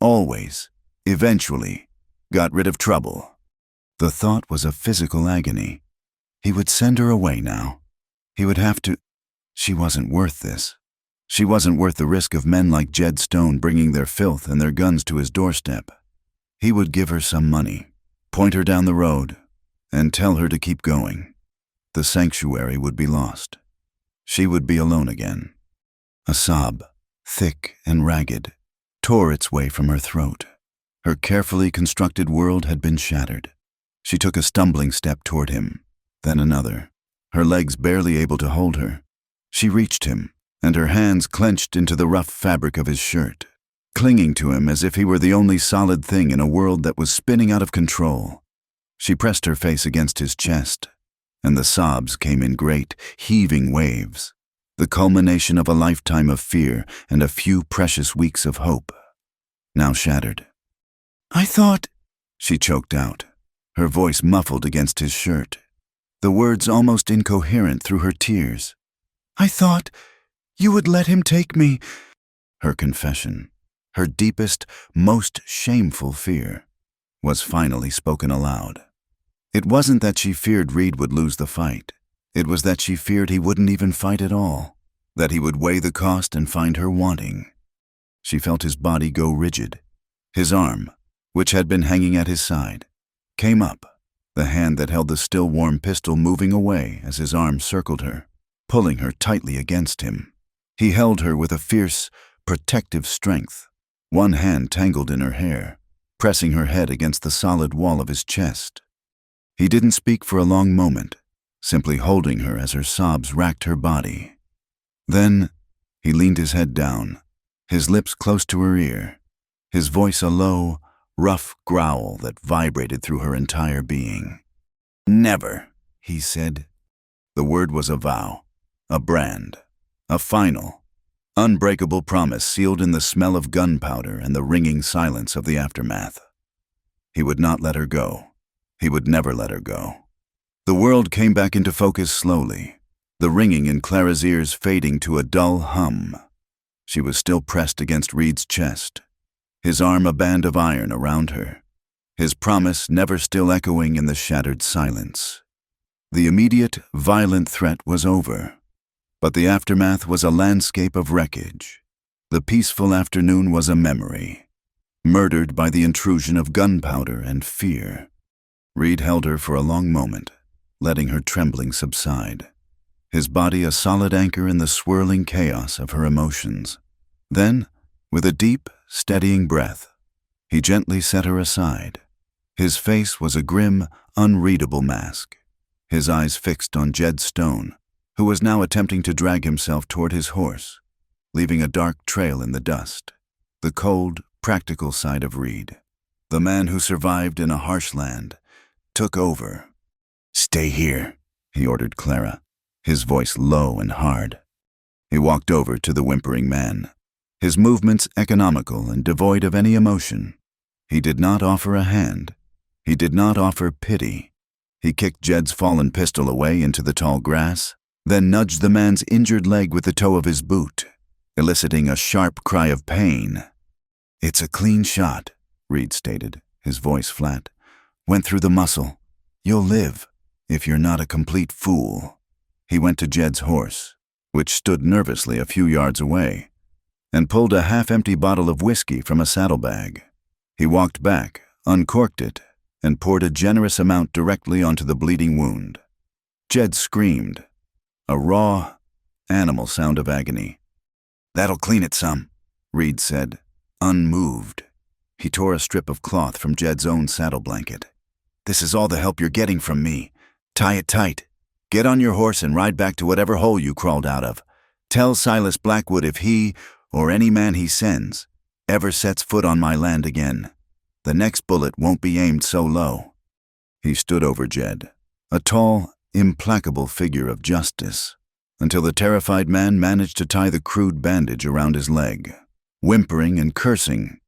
always, eventually, got rid of trouble. The thought was a physical agony. He would send her away now. He would have to. She wasn't worth this. She wasn't worth the risk of men like Jed Stone bringing their filth and their guns to his doorstep. He would give her some money, point her down the road, and tell her to keep going. The sanctuary would be lost. She would be alone again. A sob, thick and ragged, tore its way from her throat. Her carefully constructed world had been shattered. She took a stumbling step toward him, then another, her legs barely able to hold her. She reached him, and her hands clenched into the rough fabric of his shirt, clinging to him as if he were the only solid thing in a world that was spinning out of control. She pressed her face against his chest, and the sobs came in great, heaving waves, the culmination of a lifetime of fear and a few precious weeks of hope, now shattered. "I thought," she choked out, her voice muffled against his shirt, the words almost incoherent through her tears. "I thought you would let him take me." Her confession, her deepest, most shameful fear, was finally spoken aloud. It wasn't that she feared Reed would lose the fight. It was that she feared he wouldn't even fight at all, that he would weigh the cost and find her wanting. She felt his body go rigid. His arm, which had been hanging at his side, came up, the hand that held the still warm pistol moving away as his arm circled her, pulling her tightly against him. He held her with a fierce, protective strength, one hand tangled in her hair, pressing her head against the solid wall of his chest. He didn't speak for a long moment, simply holding her as her sobs racked her body. Then he leaned his head down, his lips close to her ear, his voice a low, rough growl that vibrated through her entire being. "Never," he said. The word was a vow, a brand, a final, unbreakable promise sealed in the smell of gunpowder and the ringing silence of the aftermath. He would not let her go. He would never let her go. The world came back into focus slowly, the ringing in Clara's ears fading to a dull hum. She was still pressed against Reed's chest, his arm a band of iron around her, his promise never still echoing in the shattered silence. The immediate, violent threat was over, but the aftermath was a landscape of wreckage. The peaceful afternoon was a memory, murdered by the intrusion of gunpowder and fear. Reed held her for a long moment, letting her trembling subside, his body a solid anchor in the swirling chaos of her emotions. Then, with a deep, steadying breath, he gently set her aside. His face was a grim, unreadable mask, his eyes fixed on Jed Stone, who was now attempting to drag himself toward his horse, leaving a dark trail in the dust. the cold, practical side of Reed. The man who survived in a harsh land took over. "Stay here," he ordered Clara, his voice low and hard. He walked over to the whimpering man, his movements economical and devoid of any emotion. He did not offer a hand. He did not offer pity. He kicked Jed's fallen pistol away into the tall grass, then nudged the man's injured leg with the toe of his boot, eliciting a sharp cry of pain. "It's a clean shot," Reed stated, his voice flat. "Went through the muscle. You'll live, if you're not a complete fool." He went to Jed's horse, which stood nervously a few yards away, and pulled a half-empty bottle of whiskey from a saddlebag. He walked back, uncorked it, and poured a generous amount directly onto the bleeding wound. Jed screamed, a raw, animal sound of agony. "That'll clean it some," Reed said, unmoved. He tore a strip of cloth from Jed's own saddle blanket. "This is all the help you're getting from me. Tie it tight. Get on your horse and ride back to whatever hole you crawled out of. Tell Silas Blackwood if he, or any man he sends, ever sets foot on my land again, the next bullet won't be aimed so low." He stood over Jed, a tall, implacable figure of justice, until the terrified man managed to tie the crude bandage around his leg. Whimpering and cursing,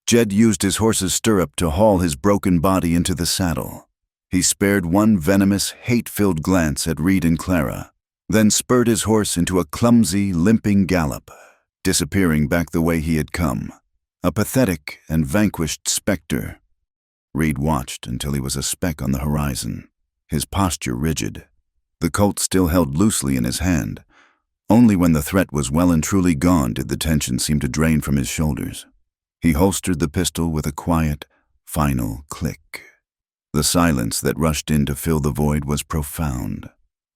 Jed used his horse's stirrup to haul his broken body into the saddle. He spared one venomous, hate-filled glance at Reed and Clara, then spurred his horse into a clumsy, limping gallop, disappearing back the way he had come, a pathetic and vanquished specter. Reed watched until he was a speck on the horizon, his posture rigid. The Colt still held loosely in his hand. Only when the threat was well and truly gone did the tension seem to drain from his shoulders. He holstered the pistol with a quiet, final click. The silence that rushed in to fill the void was profound.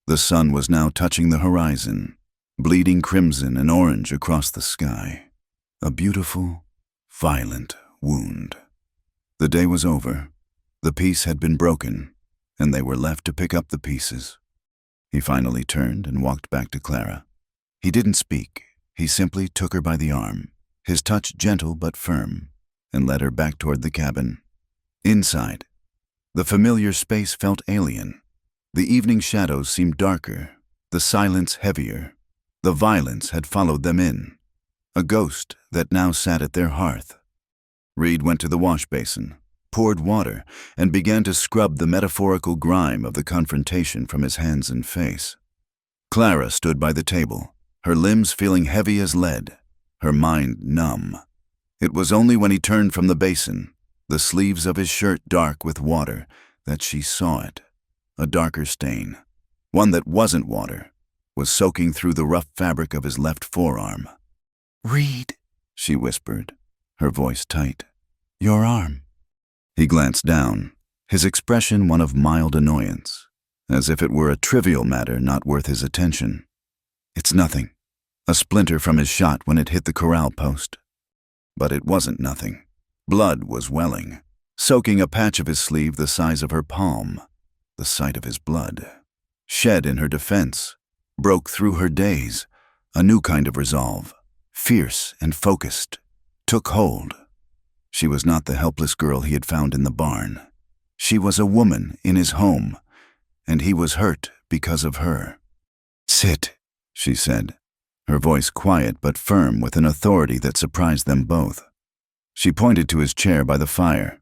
The sun was now touching the horizon, bleeding crimson and orange across the sky. A beautiful, violent wound. The day was over. The peace had been broken, and they were left to pick up the pieces. He finally turned and walked back to Clara. He didn't speak. He simply took her by the arm, his touch gentle but firm, and led her back toward the cabin. Inside, the familiar space felt alien. The evening shadows seemed darker, the silence heavier. The violence had followed them in, a ghost that now sat at their hearth. Reed went to the wash basin, poured water, and began to scrub the metaphorical grime of the confrontation from his hands and face. Clara stood by the table, her limbs feeling heavy as lead, her mind numb. It was only when he turned from the basin, the sleeves of his shirt dark with water, that she saw it. A darker stain, one that wasn't water, was soaking through the rough fabric of his left forearm. "Reed," she whispered, her voice tight. "Your arm." He glanced down, his expression one of mild annoyance, as if it were a trivial matter not worth his attention. "It's nothing. A splinter from his shot when it hit the corral post." But it wasn't nothing. Blood was welling, soaking a patch of his sleeve the size of her palm. The sight of his blood, shed in her defense, broke through her daze. A new kind of resolve, fierce and focused, took hold. She was not the helpless girl he had found in the barn. She was a woman in his home, and he was hurt because of her. "Sit," she said, her voice quiet but firm with an authority that surprised them both. She pointed to his chair by the fire.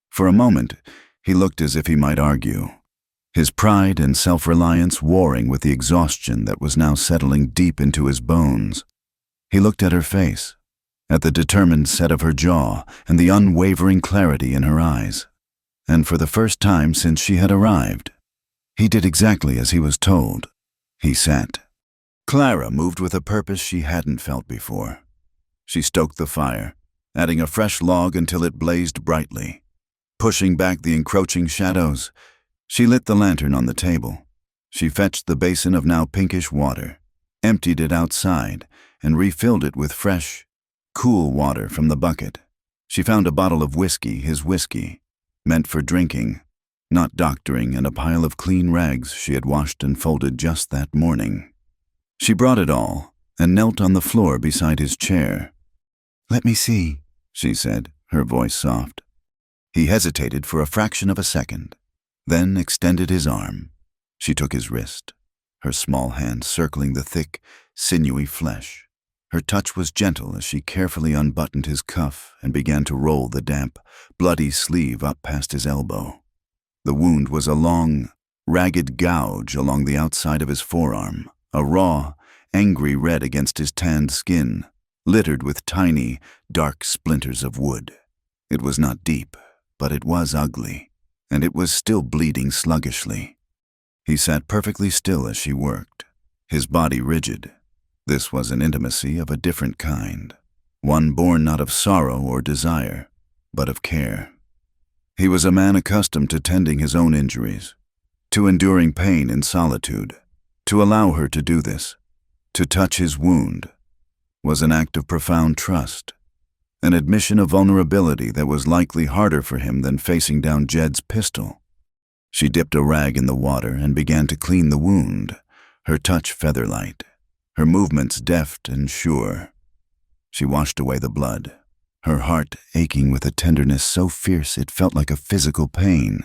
For a moment, he looked as if he might argue, his pride and self-reliance warring with the exhaustion that was now settling deep into his bones. He looked at her face, at the determined set of her jaw and the unwavering clarity in her eyes. And for the first time since she had arrived, he did exactly as he was told. He sat. Clara moved with a purpose she hadn't felt before. She stoked the fire, adding a fresh log until it blazed brightly. Pushing back the encroaching shadows, she lit the lantern on the table. She fetched the basin of now pinkish water, emptied it outside, and refilled it with fresh, cool water from the bucket. She found a bottle of whiskey, his whiskey, meant for drinking, not doctoring, and a pile of clean rags she had washed and folded just that morning. She brought it all and knelt on the floor beside his chair. "Let me see," she said, her voice soft. He hesitated for a fraction of a second, then extended his arm. She took his wrist, her small hand circling the thick, sinewy flesh. Her touch was gentle as she carefully unbuttoned his cuff and began to roll the damp, bloody sleeve up past his elbow. The wound was a long, ragged gouge along the outside of his forearm, a raw, angry red against his tanned skin, littered with tiny, dark splinters of wood. It was not deep, but it was ugly, and it was still bleeding sluggishly. He sat perfectly still as she worked, his body rigid. This was an intimacy of a different kind, one born not of sorrow or desire, but of care. He was a man accustomed to tending his own injuries, to enduring pain in solitude. To allow her to do this, to touch his wound, was an act of profound trust, an admission of vulnerability that was likely harder for him than facing down Jed's pistol. She dipped a rag in the water and began to clean the wound, her touch feather-light, her movements deft and sure. She washed away the blood, her heart aching with a tenderness so fierce it felt like a physical pain.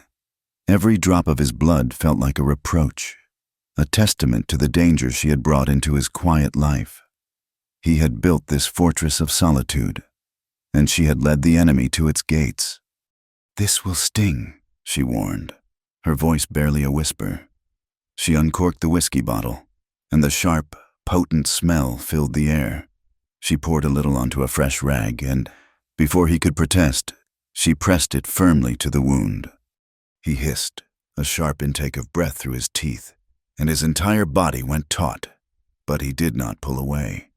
Every drop of his blood felt like a reproach, a testament to the danger she had brought into his quiet life. He had built this fortress of solitude, and she had led the enemy to its gates. "This will sting," she warned, her voice barely a whisper. She uncorked the whiskey bottle, and the sharp, potent smell filled the air. She poured a little onto a fresh rag, and, before he could protest, she pressed it firmly to the wound. He hissed, a sharp intake of breath through his teeth, and his entire body went taut, but he did not pull away.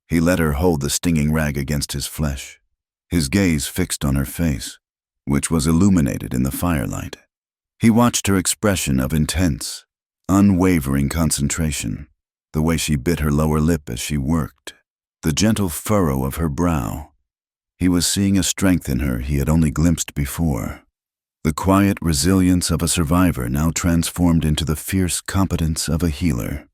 He let her hold the stinging rag against his flesh, his gaze fixed on her face, which was illuminated in the firelight. He watched her expression of intense, unwavering concentration, the way she bit her lower lip as she worked, the gentle furrow of her brow. He was seeing a strength in her he had only glimpsed before, the quiet resilience of a survivor now transformed into the fierce competence of a healer.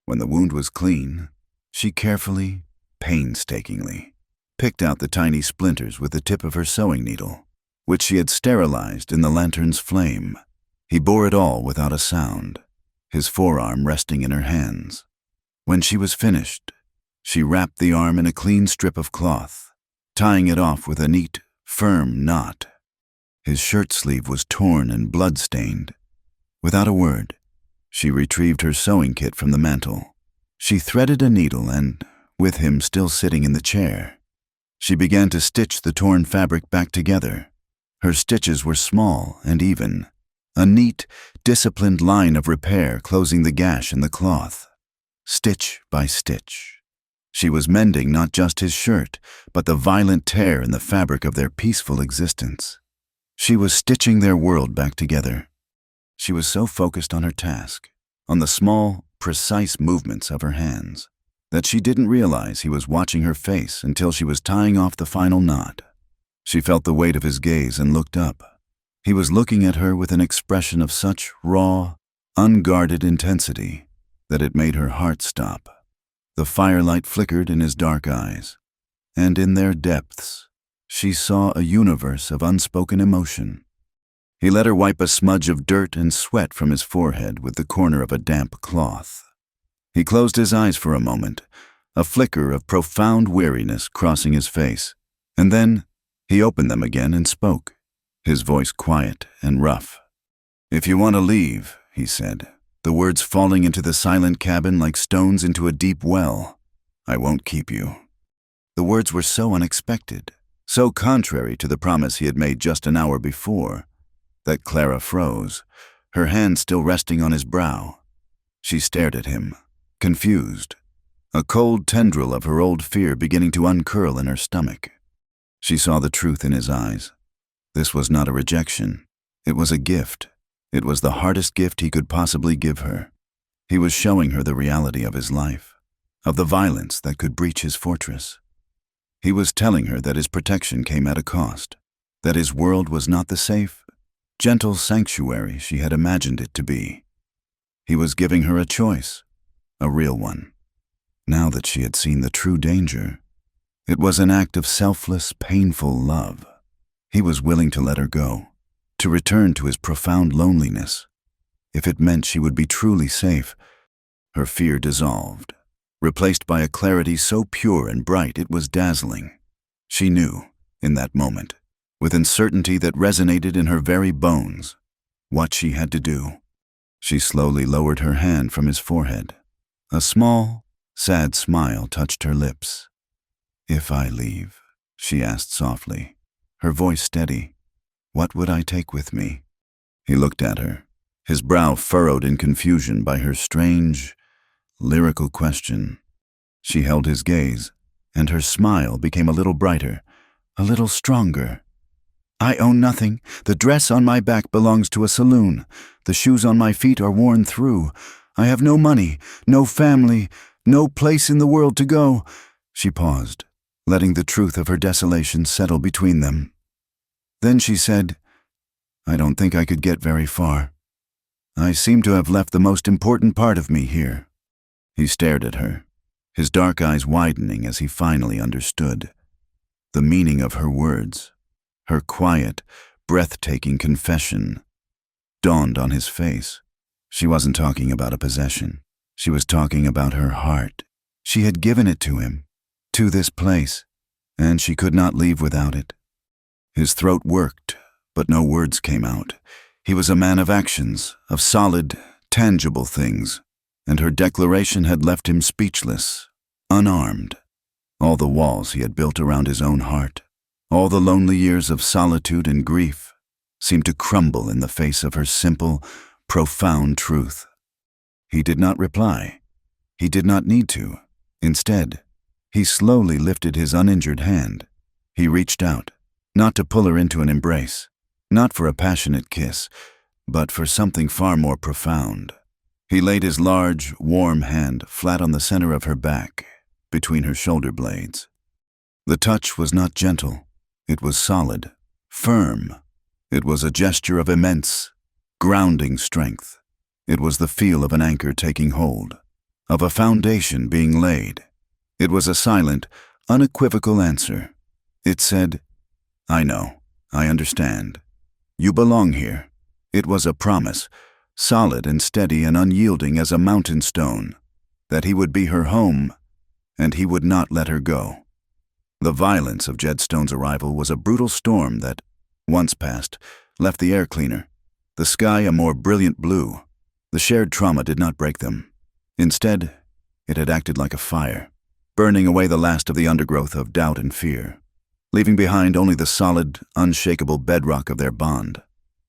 When the wound was clean, she carefully, painstakingly, picked out the tiny splinters with the tip of her sewing needle, which she had sterilized in the lantern's flame. He bore it all without a sound, his forearm resting in her hands. When she was finished, she wrapped the arm in a clean strip of cloth, tying it off with a neat, firm knot. His shirt sleeve was torn and blood-stained. Without a word, she retrieved her sewing kit from the mantel. She threaded a needle and, with him still sitting in the chair, she began to stitch the torn fabric back together. Her stitches were small and even, a neat, disciplined line of repair closing the gash in the cloth, stitch by stitch. She was mending not just his shirt, but the violent tear in the fabric of their peaceful existence. She was stitching their world back together. She was so focused on her task, on the small, precise movements of her hands, that she didn't realize he was watching her face until she was tying off the final knot. She felt the weight of his gaze and looked up. He was looking at her with an expression of such raw, unguarded intensity that it made her heart stop. The firelight flickered in his dark eyes, and in their depths, she saw a universe of unspoken emotion. He let her wipe a smudge of dirt and sweat from his forehead with the corner of a damp cloth. He closed his eyes for a moment, a flicker of profound weariness crossing his face, and then he opened them again and spoke, his voice quiet and rough. "If you want to leave," he said, the words falling into the silent cabin like stones into a deep well, "I won't keep you." The words were so unexpected, so contrary to the promise he had made just an hour before, that Clara froze, her hand still resting on his brow. She stared at him, confused, a cold tendril of her old fear beginning to uncurl in her stomach. She saw the truth in his eyes. This was not a rejection. It was a gift. It was the hardest gift he could possibly give her. He was showing her the reality of his life, of the violence that could breach his fortress. He was telling her that his protection came at a cost, that his world was not the safe, gentle sanctuary she had imagined it to be. He was giving her a choice, a real one. Now that she had seen the true danger, It was an act of selfless, painful love. He was willing to let her go, to return to his profound loneliness, if it meant she would be truly safe. Her fear dissolved, replaced by a clarity so pure and bright it was dazzling. She knew, in that moment, with uncertainty that resonated in her very bones, what she had to do. She slowly lowered her hand from his forehead. A small, sad smile touched her lips. "If I leave," she asked softly, her voice steady, "what would I take with me?" He looked at her, his brow furrowed in confusion by her strange, lyrical question. She held his gaze, and her smile became a little brighter, a little stronger. "I own nothing. The dress on my back belongs to a saloon. The shoes on my feet are worn through. I have no money, no family, no place in the world to go." She paused, letting the truth of her desolation settle between them. Then she said, "I don't think I could get very far. I seem to have left the most important part of me here." He stared at her, his dark eyes widening as he finally understood. The meaning of her words, her quiet, breathtaking confession, dawned on his face. She wasn't talking about a possession. She was talking about her heart. She had given it to him, to this place, and she could not leave without it. His throat worked, but no words came out. He was a man of actions, of solid, tangible things, and her declaration had left him speechless, unarmed. All the walls he had built around his own heart, all the lonely years of solitude and grief, seemed to crumble in the face of her simple, profound truth. He did not reply. He did not need to. Instead, he slowly lifted his uninjured hand. He reached out, not to pull her into an embrace, not for a passionate kiss, but for something far more profound. He laid his large, warm hand flat on the center of her back, between her shoulder blades. The touch was not gentle. It was solid, firm. It was a gesture of immense, grounding strength. It was the feel of an anchor taking hold, of a foundation being laid. It was a silent, unequivocal answer. It said, "I know, I understand. You belong here." It was a promise, solid and steady and unyielding as a mountain stone, that he would be her home, and he would not let her go. The violence of Jedstone's arrival was a brutal storm that, once passed, left the air cleaner, the sky a more brilliant blue. The shared trauma did not break them. Instead, it had acted like a fire, burning away the last of the undergrowth of doubt and fear, leaving behind only the solid, unshakable bedrock of their bond.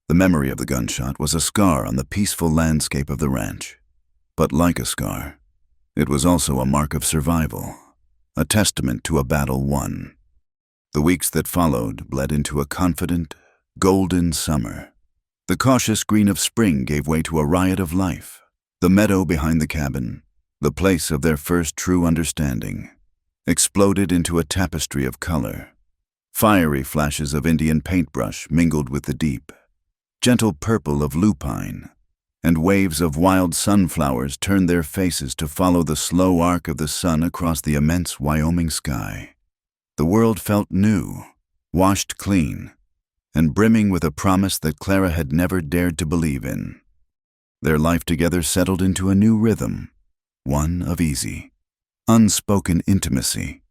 The memory of the gunshot was a scar on the peaceful landscape of the ranch. But like a scar, it was also a mark of survival, a testament to a battle won. The weeks that followed bled into a confident, golden summer. The cautious green of spring gave way to a riot of life. The meadow behind the cabin, the place of their first true understanding, exploded into a tapestry of color. Fiery flashes of Indian paintbrush mingled with the deep, gentle purple of lupine, and waves of wild sunflowers turned their faces to follow the slow arc of the sun across the immense Wyoming sky. The world felt new, washed clean, and brimming with a promise that Clara had never dared to believe in. Their life together settled into a new rhythm, one of easy, unspoken intimacy.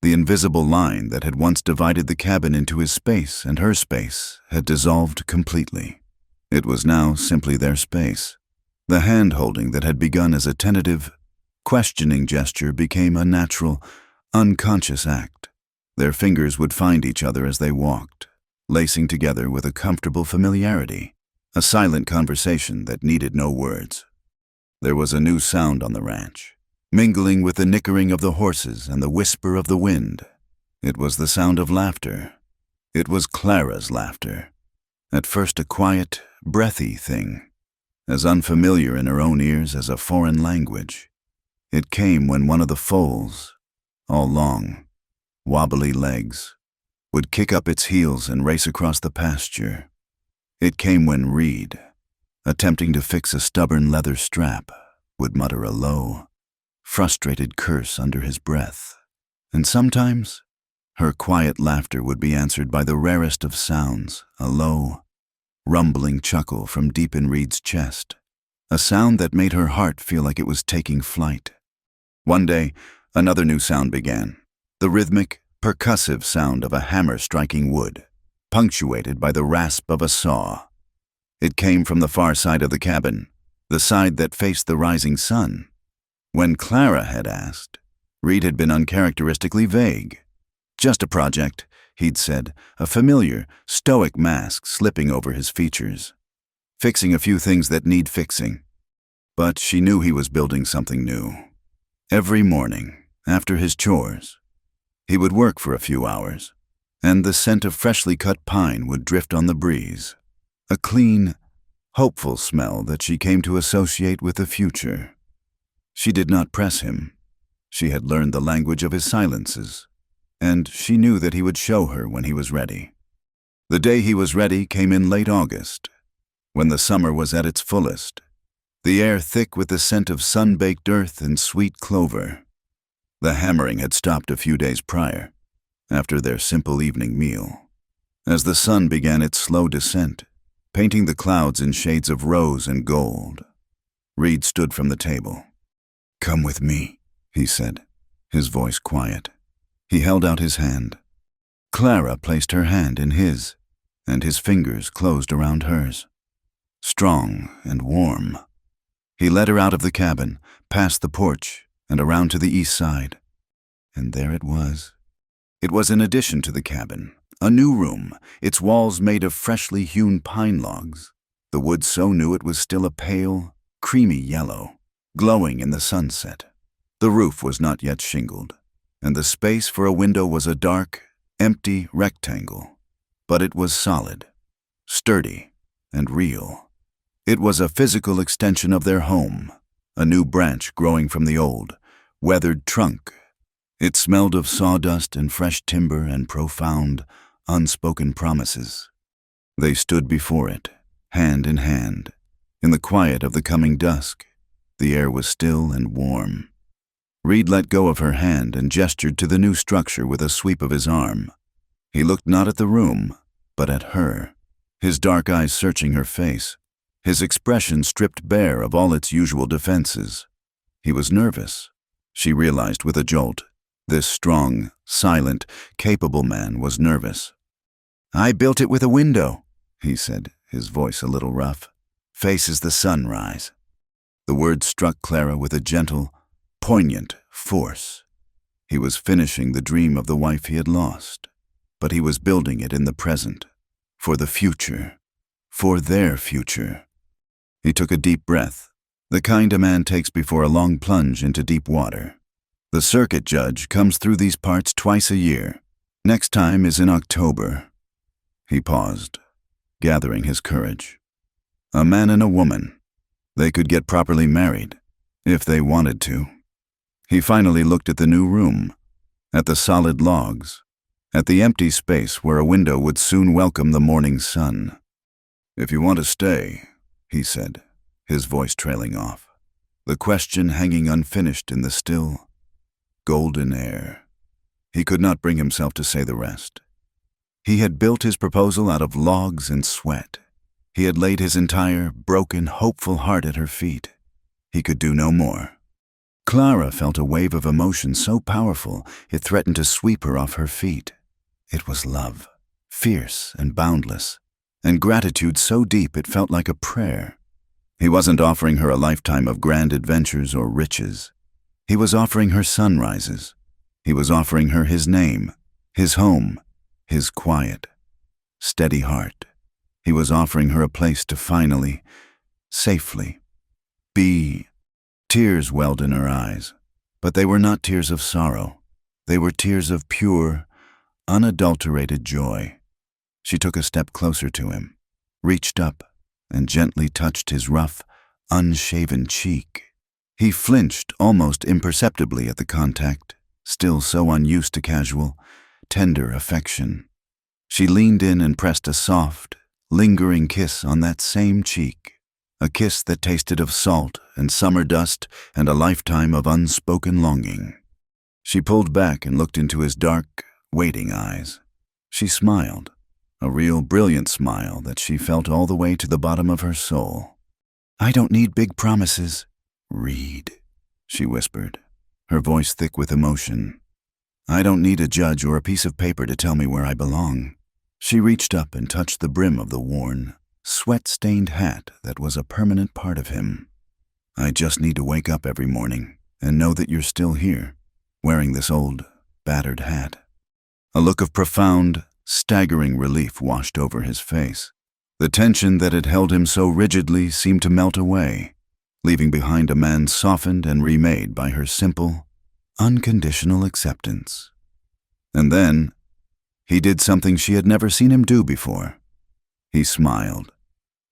The invisible line that had once divided the cabin into his space and her space had dissolved completely. It was now simply their space. The hand-holding that had begun as a tentative, questioning gesture became a natural, unconscious act. Their fingers would find each other as they walked, lacing together with a comfortable familiarity, a silent conversation that needed no words. There was a new sound on the ranch, mingling with the nickering of the horses and the whisper of the wind. It was the sound of laughter. It was Clara's laughter. At first a quiet, breathy thing, as unfamiliar in her own ears as a foreign language. It came when one of the foals, all long, wobbly legs, would kick up its heels and race across the pasture. It came when Reed, attempting to fix a stubborn leather strap, would mutter a low, frustrated curse under his breath, And sometimes, her quiet laughter would be answered by the rarest of sounds, a low, rumbling chuckle from deep in Reed's chest, a sound that made her heart feel like it was taking flight. One day, another new sound began, the rhythmic, percussive sound of a hammer striking wood, punctuated by the rasp of a saw. It came from the far side of the cabin, the side that faced the rising sun. When Clara had asked, Reed had been uncharacteristically vague. Just a project, he'd said, a familiar, stoic mask slipping over his features. Fixing a few things that need fixing. But she knew he was building something new. Every morning, after his chores, he would work for a few hours, and the scent of freshly cut pine would drift on the breeze, a clean, hopeful smell that she came to associate with the future. She did not press him. She had learned the language of his silences, and she knew that he would show her when he was ready. The day he was ready came in late August, when the summer was at its fullest, the air thick with the scent of sun-baked earth and sweet clover. The hammering had stopped a few days prior, after their simple evening meal. As the sun began its slow descent, painting the clouds in shades of rose and gold, Reed stood from the table. "Come with me," he said, his voice quiet. He held out his hand. Clara placed her hand in his, and his fingers closed around hers. Strong and warm. He led her out of the cabin, past the porch, and around to the east side. And there it was. It was an addition to the cabin, a new room, its walls made of freshly hewn pine logs, the wood so new it was still a pale, creamy yellow, glowing in the sunset. The roof was not yet shingled, and the space for a window was a dark, empty rectangle, but it was solid, sturdy, and real. It was a physical extension of their home, a new branch growing from the old, weathered trunk. It smelled of sawdust and fresh timber and profound, unspoken promises. They stood before it, hand in hand, in the quiet of the coming dusk. The air was still and warm. Reed let go of her hand and gestured to the new structure with a sweep of his arm. He looked not at the room, but at her, his dark eyes searching her face, his expression stripped bare of all its usual defenses. He was nervous, she realized with a jolt. This strong, silent, capable man was nervous. "I built it with a window," he said, his voice a little rough. "Faces the sunrise." The words struck Clara with a gentle, poignant force. He was finishing the dream of the wife he had lost, but he was building it in the present, for the future, for their future. He took a deep breath, the kind a man takes before a long plunge into deep water. The circuit judge comes through these parts twice a year. Next time is in October. He paused, gathering his courage. A man and a woman. They could get properly married, if they wanted to. He finally looked at the new room, at the solid logs, at the empty space where a window would soon welcome the morning sun. "If you want to stay," he said, his voice trailing off, the question hanging unfinished in the still, golden air. He could not bring himself to say the rest. He had built his proposal out of logs and sweat. He had laid his entire, broken, hopeful heart at her feet. He could do no more. Clara felt a wave of emotion so powerful it threatened to sweep her off her feet. It was love, fierce and boundless, and gratitude so deep it felt like a prayer. He wasn't offering her a lifetime of grand adventures or riches. He was offering her sunrises. He was offering her his name, his home, his quiet, steady heart. He was offering her a place to finally, safely, be. Tears welled in her eyes, but they were not tears of sorrow. They were tears of pure, unadulterated joy. She took a step closer to him, reached up, and gently touched his rough, unshaven cheek. He flinched almost imperceptibly at the contact, still so unused to casual, tender affection. She leaned in and pressed a soft, lingering kiss on that same cheek, a kiss that tasted of salt and summer dust and a lifetime of unspoken longing. She pulled back and looked into his dark, waiting eyes. She smiled, a real brilliant smile that she felt all the way to the bottom of her soul. "I don't need big promises. Read," she whispered, her voice thick with emotion. "I don't need a judge or a piece of paper to tell me where I belong." She reached up and touched the brim of the worn, sweat-stained hat that was a permanent part of him. "I just need to wake up every morning and know that you're still here, wearing this old, battered hat." A look of profound, staggering relief washed over his face. The tension that had held him so rigidly seemed to melt away, leaving behind a man softened and remade by her simple, unconditional acceptance. And then, he did something she had never seen him do before. He smiled.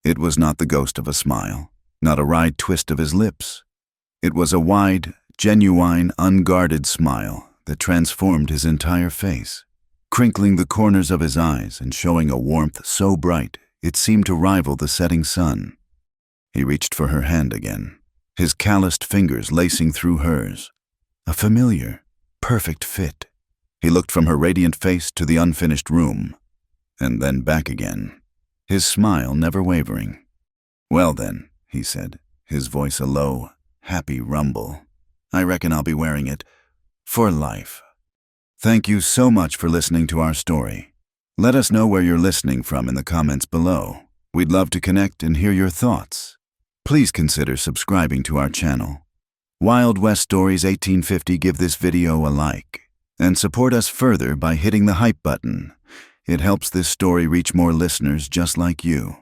It was not the ghost of a smile, not a wry twist of his lips. It was a wide, genuine, unguarded smile that transformed his entire face, crinkling the corners of his eyes and showing a warmth so bright it seemed to rival the setting sun. He reached for her hand again, his calloused fingers lacing through hers. A familiar, perfect fit. He looked from her radiant face to the unfinished room, and then back again, his smile never wavering. "Well then," he said, his voice a low, happy rumble, "I reckon I'll be wearing it for life." Thank you so much for listening to our story. Let us know where you're listening from in the comments below. We'd love to connect and hear your thoughts. Please consider subscribing to our channel. Wild West Stories 1850, give this video a like, and support us further by hitting the hype button. It helps this story reach more listeners just like you.